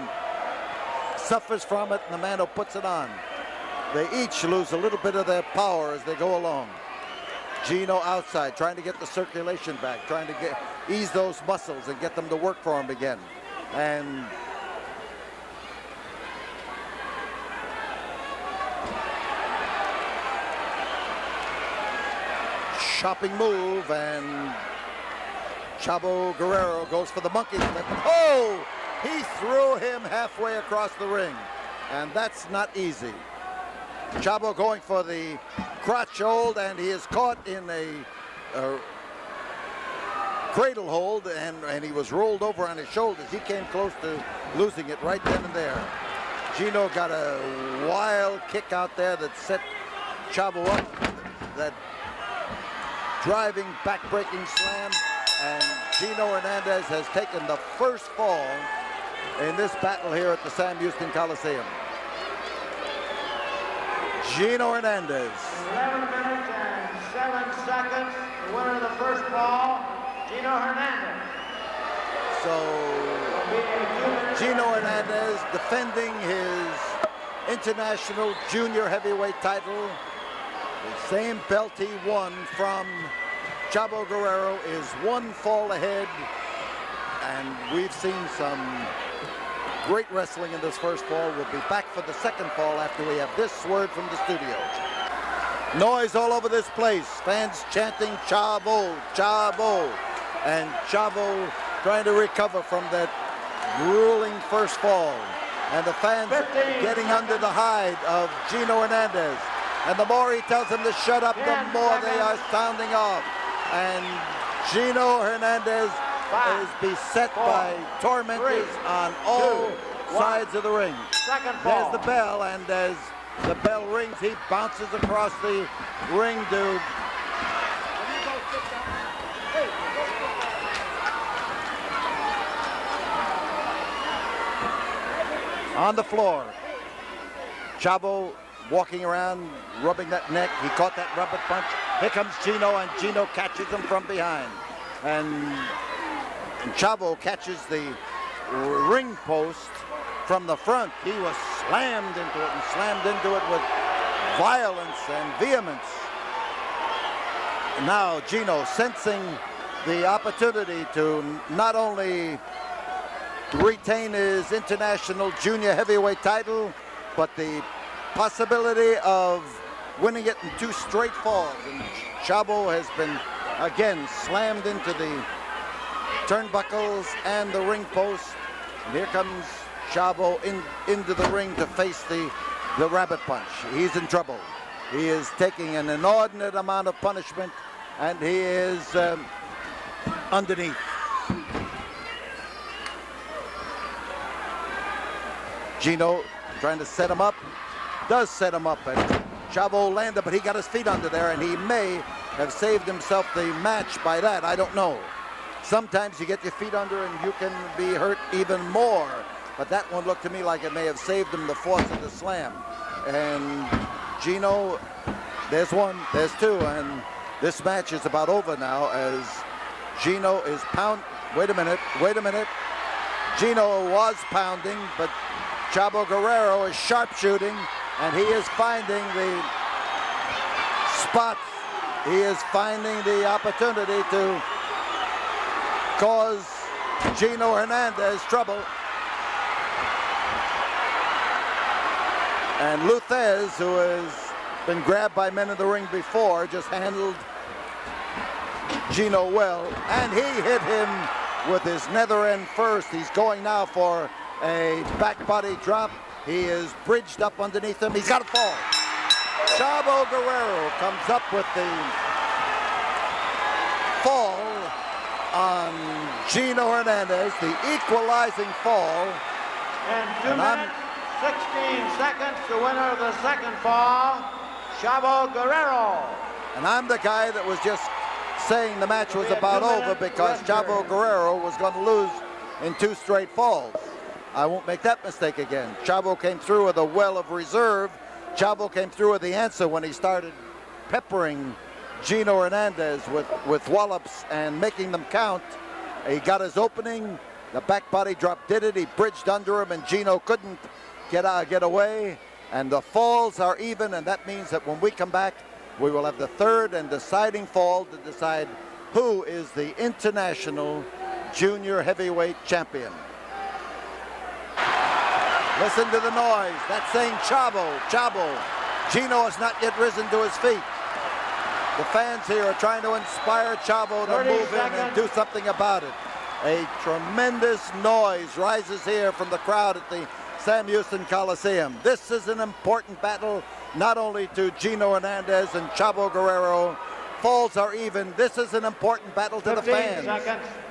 suffers from it and the man who puts it on. They each lose a little bit of their power as they go along. Gino outside, trying to get the circulation back, trying to ease those muscles and get them to work for him again. And chopping move, and Chavo Guerrero goes for the monkey flip. Oh! He threw him halfway across the ring, and that's not easy. Chavo going for the crotch hold, and he is caught in a cradle hold, and he was rolled over on his shoulders. He came close to losing it right then and there. Gino got a wild kick out there that set Chavo up, that driving back-breaking slam, and Gino Hernandez has taken the first fall in this battle here at the Sam Houston Coliseum. Gino Hernandez. 11 minutes and 7 seconds. The winner of the first fall, Gino Hernandez. So Gino Hernandez defending his international junior heavyweight title. The same belt he won from Chavo Guerrero is one fall ahead. And we've seen some great wrestling in this first fall. We'll be back for the second fall after we have this word from the studio. Noise all over this place. Fans chanting Chavo, Chavo. And Chavo trying to recover from that grueling first fall. And the fans getting under the hide of Gino Hernandez. And the more he tells them to shut up, the more they are sounding off. And Gino Hernandez is beset by tormentors on all sides of the ring. There's the bell, and as the bell rings, he bounces across the ring to on the floor. Chavo walking around, rubbing that neck. He caught that rubber punch. Here comes Gino, and Gino catches him from behind. And Chavo catches the ring post from the front. He was slammed into it and slammed into it with violence and vehemence. Now Gino, sensing the opportunity to not only retain his international junior heavyweight title, but the possibility of winning it in 2 straight falls. And Chavo has been again slammed into the turnbuckles and the ring post. And here comes Chavo into the ring to face the rabbit punch. He's in trouble. He is taking an inordinate amount of punishment, and he is underneath. Gino trying to set him up, does set him up, and Chavo landed, but he got his feet under there, and he may have saved himself the match by that. I don't know. Sometimes you get your feet under and you can be hurt even more, but that one looked to me like it may have saved him the force of the slam. And Gino, there's one, there's two, and this match is about over now as Gino is wait a minute. Gino was pounding, but Chavo Guerrero is sharpshooting, and he is finding the spots. He is finding the opportunity to cause Gino Hernandez trouble. And Luthez, who has been grabbed by men in the ring before, just handled Gino well, and he hit him with his nether end first. He's going now for a back body drop. He is bridged up underneath him. He's got to fall. Chavo Guerrero comes up with the fall on Gino Hernandez, the equalizing fall. And 2 minutes, 16 seconds, the winner of the second fall, Chavo Guerrero. And I'm the guy that was just saying the match was about over because Chavo Guerrero was going to lose in 2 straight falls. I won't make that mistake again. Chavo came through with a well of reserve. Chavo came through with the answer when he started peppering Gino Hernandez with wallops and making them count. He got his opening. The back body drop did it. He bridged under him, and Gino couldn't get away. And the falls are even, and that means that when we come back, we will have the third and deciding fall to decide who is the international junior heavyweight champion. Listen to the noise. That's saying Chavo, Chavo. Gino has not yet risen to his feet. The fans here are trying to inspire Chavo to move in and do something about it. A tremendous noise rises here from the crowd at the Sam Houston Coliseum. This is an important battle, not only to Gino Hernandez and Chavo Guerrero. Falls are even. This is an important battle to the fans.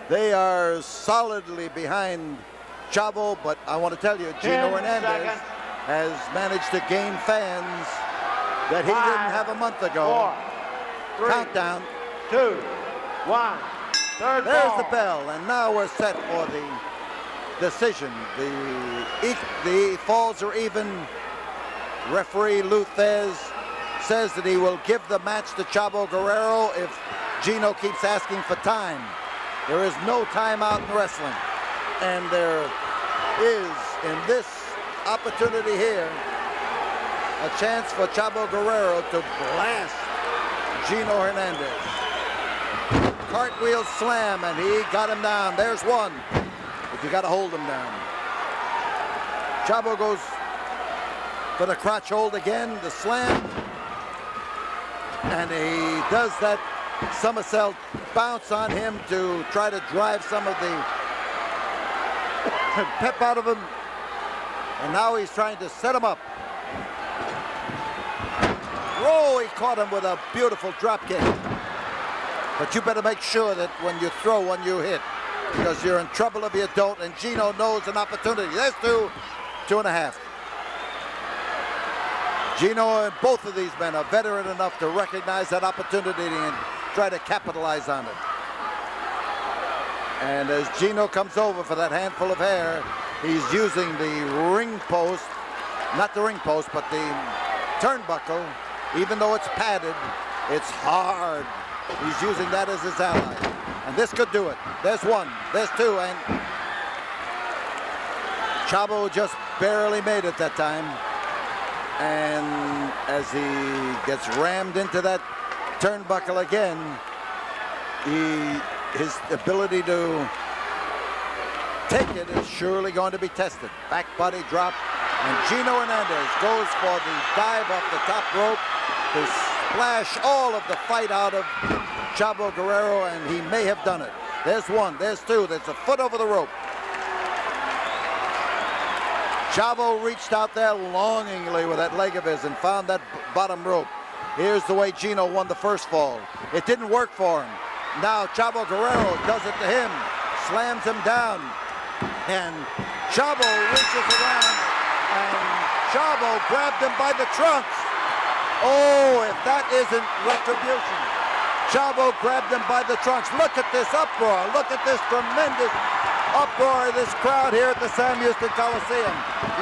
They are solidly behind Chavo, but I want to tell you, Gino Hernandez has managed to gain fans that he didn't have a month ago. 4, 3, Countdown. 2, 1. Third There's ball. the bell, and now we're set for the decision. The falls are even. Referee Luthez says that he will give the match to Chavo Guerrero if Gino keeps asking for time. There is no timeout in wrestling. And there is, in this opportunity here, a chance for Chavo Guerrero to blast Gino Hernandez. Cartwheel slam, and he got him down. There's one. But you got to hold him down. Chavo goes for the crotch hold again, the slam. And he does that somersault bounce on him to try to drive some of the pep out of him. And now he's trying to set him up. Oh, he caught him with a beautiful drop kick. But you better make sure that when you throw, when you hit, because you're in trouble if you don't, and Gino knows an opportunity. There's two and a half. Gino and both of these men are veteran enough to recognize that opportunity and try to capitalize on it. And as Gino comes over for that handful of hair, he's using the ring post, not the ring post, but the turnbuckle. Even though it's padded, it's hard. He's using that as his ally. And this could do it. There's one, there's two, and Chavo just barely made it that time. And as he gets rammed into that turnbuckle again, his ability to take it is surely going to be tested. Back body drop, and Gino Hernandez goes for the dive off the top rope to splash all of the fight out of Chavo Guerrero, and he may have done it. There's one, there's two, there's a foot over the rope. Chavo reached out there longingly with that leg of his and found that bottom rope. Here's the way Gino won the first fall. It didn't work for him. Now Chavo Guerrero does it to him, slams him down, and Chavo reaches around, and Chavo grabbed him by the trunks. Oh, if that isn't retribution. Chavo grabbed him by the trunks. Look at this uproar. Look at this tremendous uproar of this crowd here at the Sam Houston Coliseum.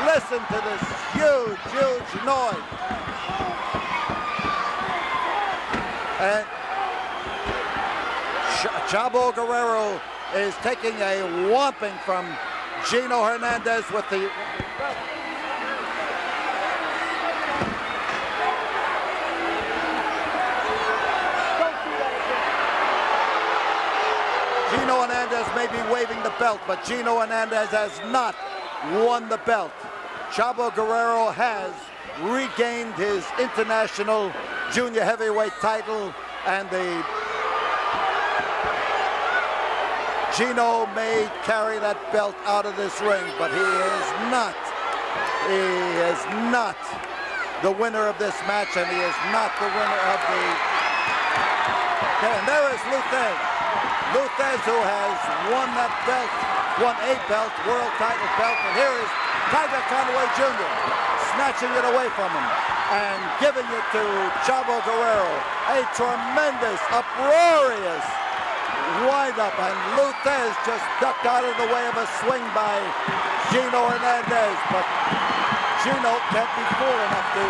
Listen to this huge, huge noise. And Chavo Guerrero is taking a whomping from Gino Hernandez with the... Gino Hernandez may be waving the belt, but Gino Hernandez has not won the belt. Chavo Guerrero has regained his international junior heavyweight title, and Gino may carry that belt out of this ring, but he is not the winner of this match, and he is not the winner of the... And there is Luthez. Luthez, who has won that belt, won a belt, world title belt, and here is Tiger Conway Jr. snatching it away from him and giving it to Chavo Guerrero. A tremendous, uproarious wind-up, and Luthez just ducked out of the way of a swing by Gino Hernandez, but Gino can't be fool enough to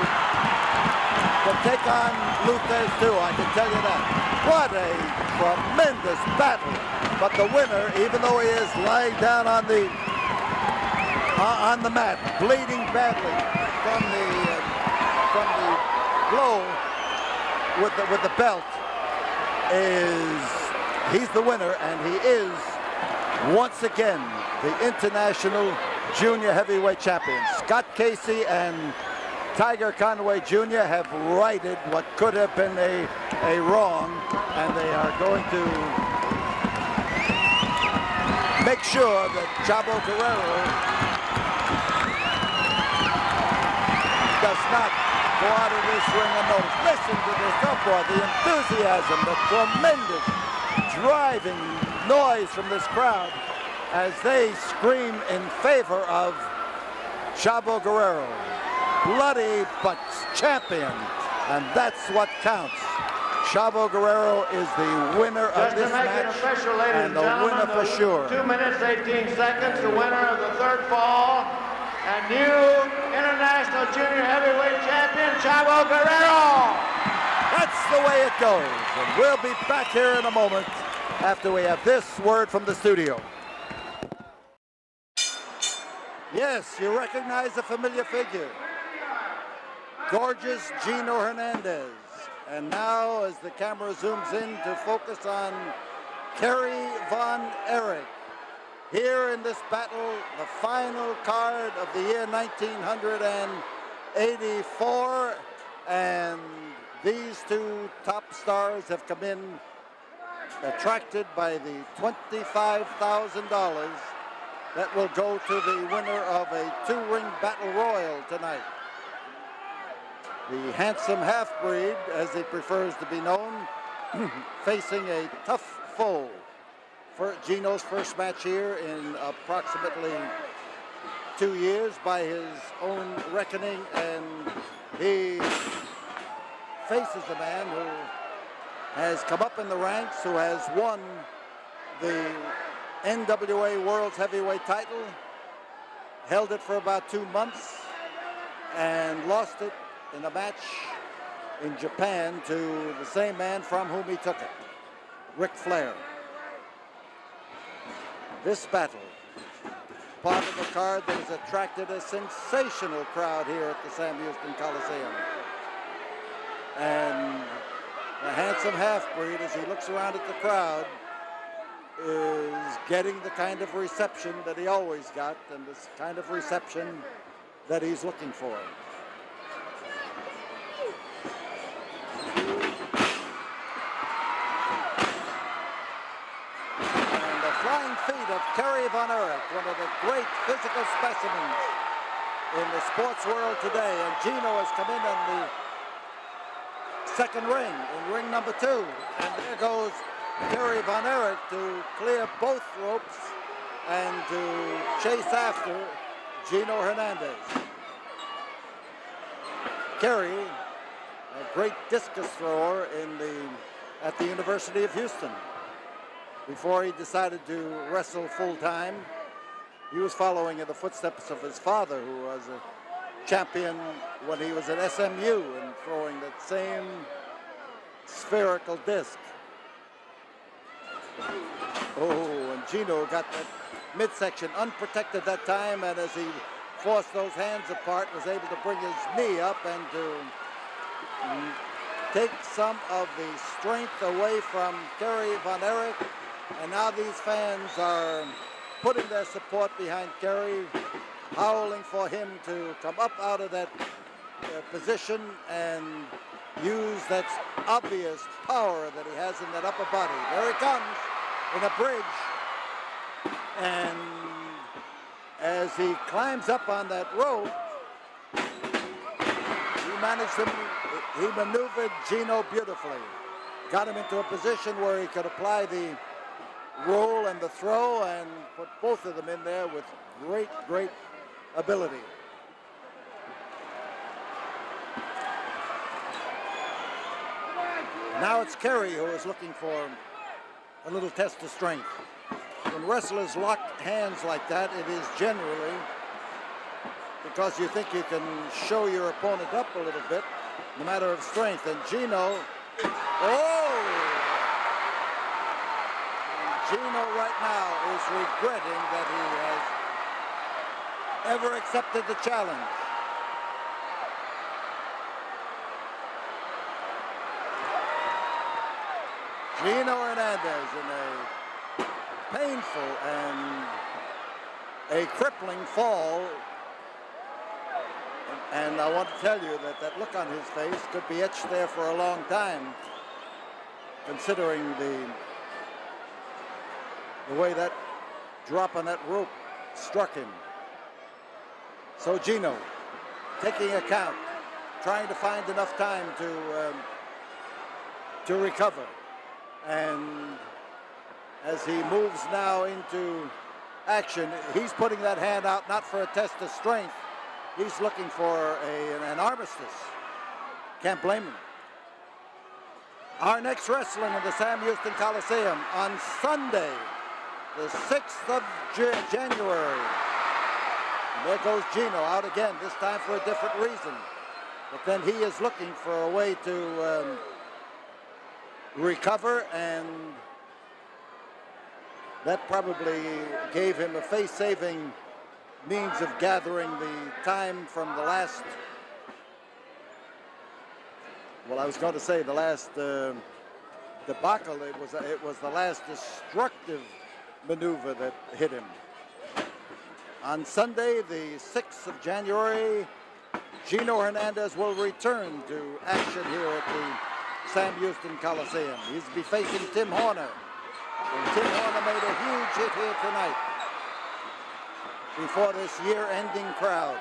take on Luthez too, I can tell you that. What a tremendous battle. But the winner, even though he is lying down on the mat, bleeding badly from the blow with the belt, he's the winner, and he is once again the international junior heavyweight champion. Scott Casey and Tiger Conway Jr. have righted what could have been a wrong, and they are going to make sure that Chavo Guerrero does not go out of this ring unnoticed. Listen to this uproar, the enthusiasm, the tremendous driving noise from this crowd as they scream in favor of Chavo Guerrero. Bloody but champion, and that's what counts. Chavo Guerrero is the winner of this match, and the winner for sure. 2 minutes, 18 seconds, the winner of the third fall, and new International Junior Heavyweight Champion, Chavo Guerrero. That's the way it goes. And we'll be back here in a moment after we have this word from the studio. Yes, you recognize a familiar figure. Gorgeous Gino Hernandez. And now as the camera zooms in to focus on Kerry von Erich. Here in this battle, the final card of the year 1984. And these two top stars have come in attracted by the $25,000 that will go to the winner of a two-ring battle royal tonight. The handsome half-breed, as he prefers to be known, facing a tough foe for Gino's first match here in approximately 2 years by his own reckoning, and he faces a man who has come up in the ranks, who has won the NWA World's Heavyweight title, held it for about 2 months, and lost it in a match in Japan to the same man from whom he took it, Ric Flair. This battle, part of a card that has attracted a sensational crowd here at the Sam Houston Coliseum. And the handsome half-breed, as he looks around at the crowd, is getting the kind of reception that he always got, and this kind of reception that he's looking for. And the flying feet of Kerry von Erich, one of the great physical specimens in the sports world today. And Gino has come in on the second ring, in ring number 2. And there goes Kerry von Erich to clear both ropes and to chase after Gino Hernandez. Kerry, a great discus thrower at the University of Houston. Before he decided to wrestle full-time, he was following in the footsteps of his father, who was a champion when he was at SMU and throwing that same spherical disc. Oh, and Gino got that midsection unprotected that time, and as he forced those hands apart, was able to bring his knee up and to take some of the strength away from Kerry von Erich. And now these fans are putting their support behind Kerry, howling for him to come up out of that position and use that obvious power that he has in that upper body. There he comes in a bridge, and as he climbs up on that rope, he maneuvered Gino beautifully. Got him into a position where he could apply the roll and the throw and put both of them in there with great, great ability. Now it's Kerry who is looking for a little test of strength. When wrestlers lock hands like that, it is generally because you think you can show your opponent up a little bit, no matter of strength. And Gino, Gino right now is regretting that he has ever accepted the challenge. Gino Hernandez in a painful and a crippling fall. And I want to tell you that that look on his face could be etched there for a long time, considering the way that drop on that rope struck him. So Gino, taking a count, trying to find enough time to recover. And as he moves now into action, he's putting that hand out not for a test of strength. He's looking for an armistice. Can't blame him. Our next wrestling in the Sam Houston Coliseum on Sunday, the 6th of January, And there goes Gino out again, this time for a different reason. But then he is looking for a way to recover, and that probably gave him a face-saving means of gathering the time from the last, well, I was going to say the last debacle. It was the last destructive maneuver that hit him. On Sunday, the 6th of January, Gino Hernandez will return to action here at the Sam Houston Coliseum. He's be facing Tim Horner. And Tim Horner made a huge hit here tonight before this year-ending crowd.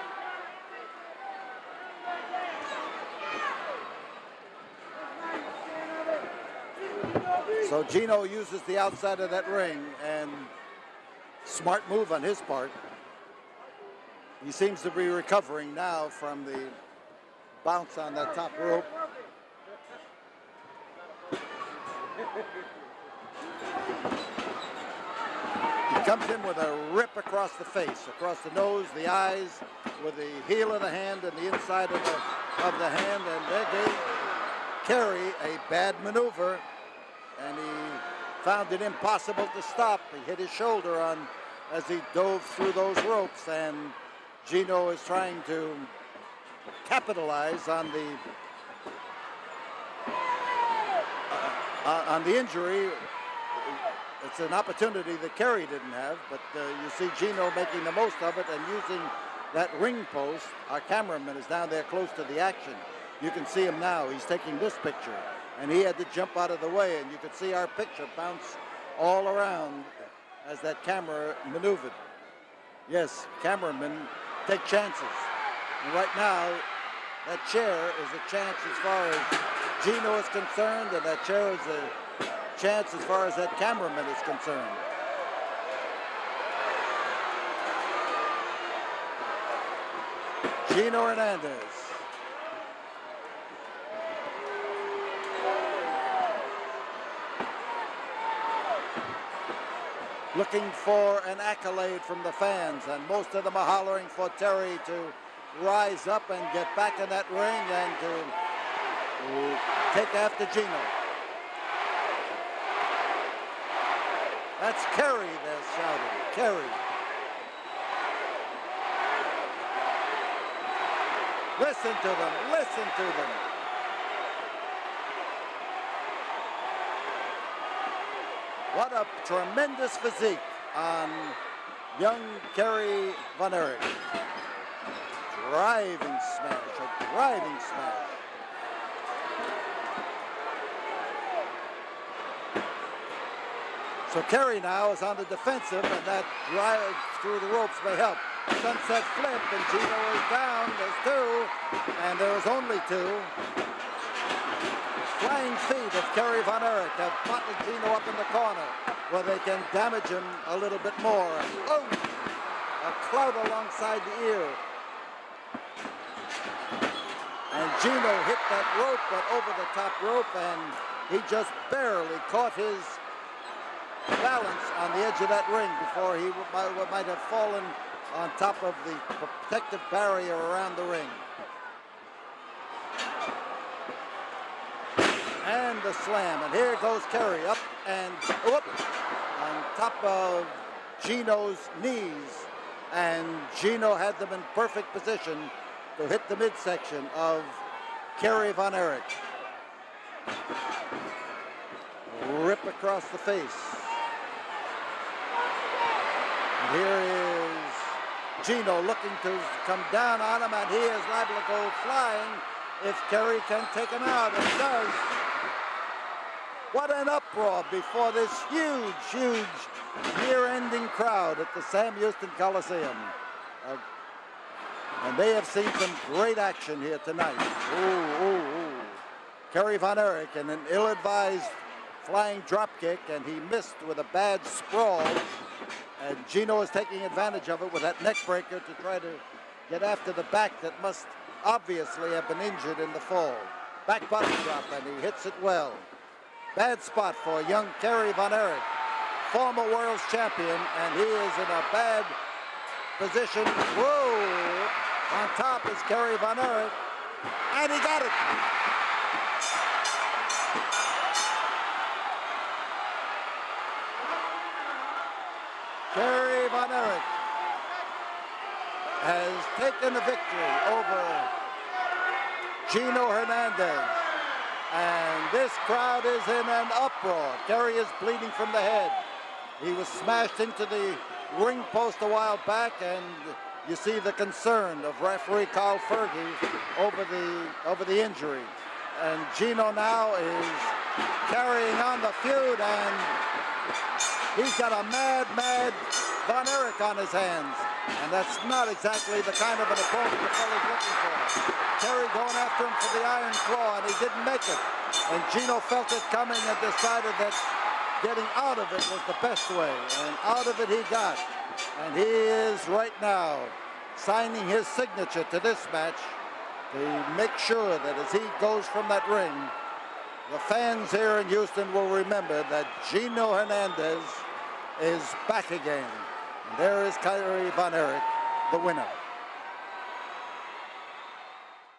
So Gino uses the outside of that ring, and smart move on his part. He seems to be recovering now from the bounce on that top rope. He comes in with a rip across the face, across the nose, the eyes, with the heel of the hand and the inside of the hand, and there gave Kerry a bad maneuver, and he found it impossible to stop. He hit his shoulder on as he dove through those ropes, and Gino is trying to capitalize on the injury. It's an opportunity that Kerry didn't have, but you see Gino making the most of it and using that ring post. Our cameraman is down there close to the action. You can see him now. He's taking this picture, and he had to jump out of the way, and you could see our picture bounce all around as that camera maneuvered. Yes, cameramen take chances. And right now, that chair is a chance as far as Gino is concerned, and that chair is a chance as far as that cameraman is concerned. Gino Hernandez. Looking for an accolade from the fans, and most of them are hollering for Terry to rise up and get back in that ring and to take after Gino. That's Kerry, they're shouting. Kerry. Listen to them, listen to them. What a tremendous physique on young Kerry Von Erich. Driving smash, a driving smash. So Kerry now is on the defensive, and that drive through the ropes may help. Sunset flip, and Gino is down. There's two, and there's only two. Flying feet of Kerry Von Erich have bottled Gino up in the corner where they can damage him a little bit more. Oh! A clout alongside the ear. And Gino hit that rope, but over the top rope, and he just barely caught his balance on the edge of that ring before he might have fallen on top of the protective barrier around the ring. And the slam, and here goes Kerry up and whoop, on top of Gino's knees, and Gino had them in perfect position to hit the midsection of Kerry Von Erich. Rip across the face. And here is Gino looking to come down on him, and he is liable to go flying if Kerry can take him out, and does. What an uproar before this huge, huge year-ending crowd at the Sam Houston Coliseum. And they have seen some great action here tonight. Ooh, ooh, ooh. Kerry Von Erich in an ill-advised flying dropkick, and he missed with a bad sprawl. And Gino is taking advantage of it with that neck breaker to try to get after the back that must obviously have been injured in the fall. Back bottom drop, and he hits it well. Bad spot for young Kerry Von Erich, former world's champion, and he is in a bad position. Whoa! On top is Kerry Von Erich, and he got it. Kerry Von Erich has taken the victory over Gino Hernandez. And this crowd is in an uproar. Kerry is bleeding from the head. He was smashed into the ring post a while back, and you see the concern of referee Carl Fergie over the injury. And Gino now is carrying on the feud, and he's got a mad Von Erich on his hands. And that's not exactly the kind of an opponent the fella's looking for. Kerry going after him for the Iron Claw, and he didn't make it. And Gino felt it coming and decided that getting out of it was the best way. And out of it he got. And he is right now signing his signature to this match to make sure that as he goes from that ring, the fans here in Houston will remember that Gino Hernandez is back again. And there is Kerry Von Erich, the winner.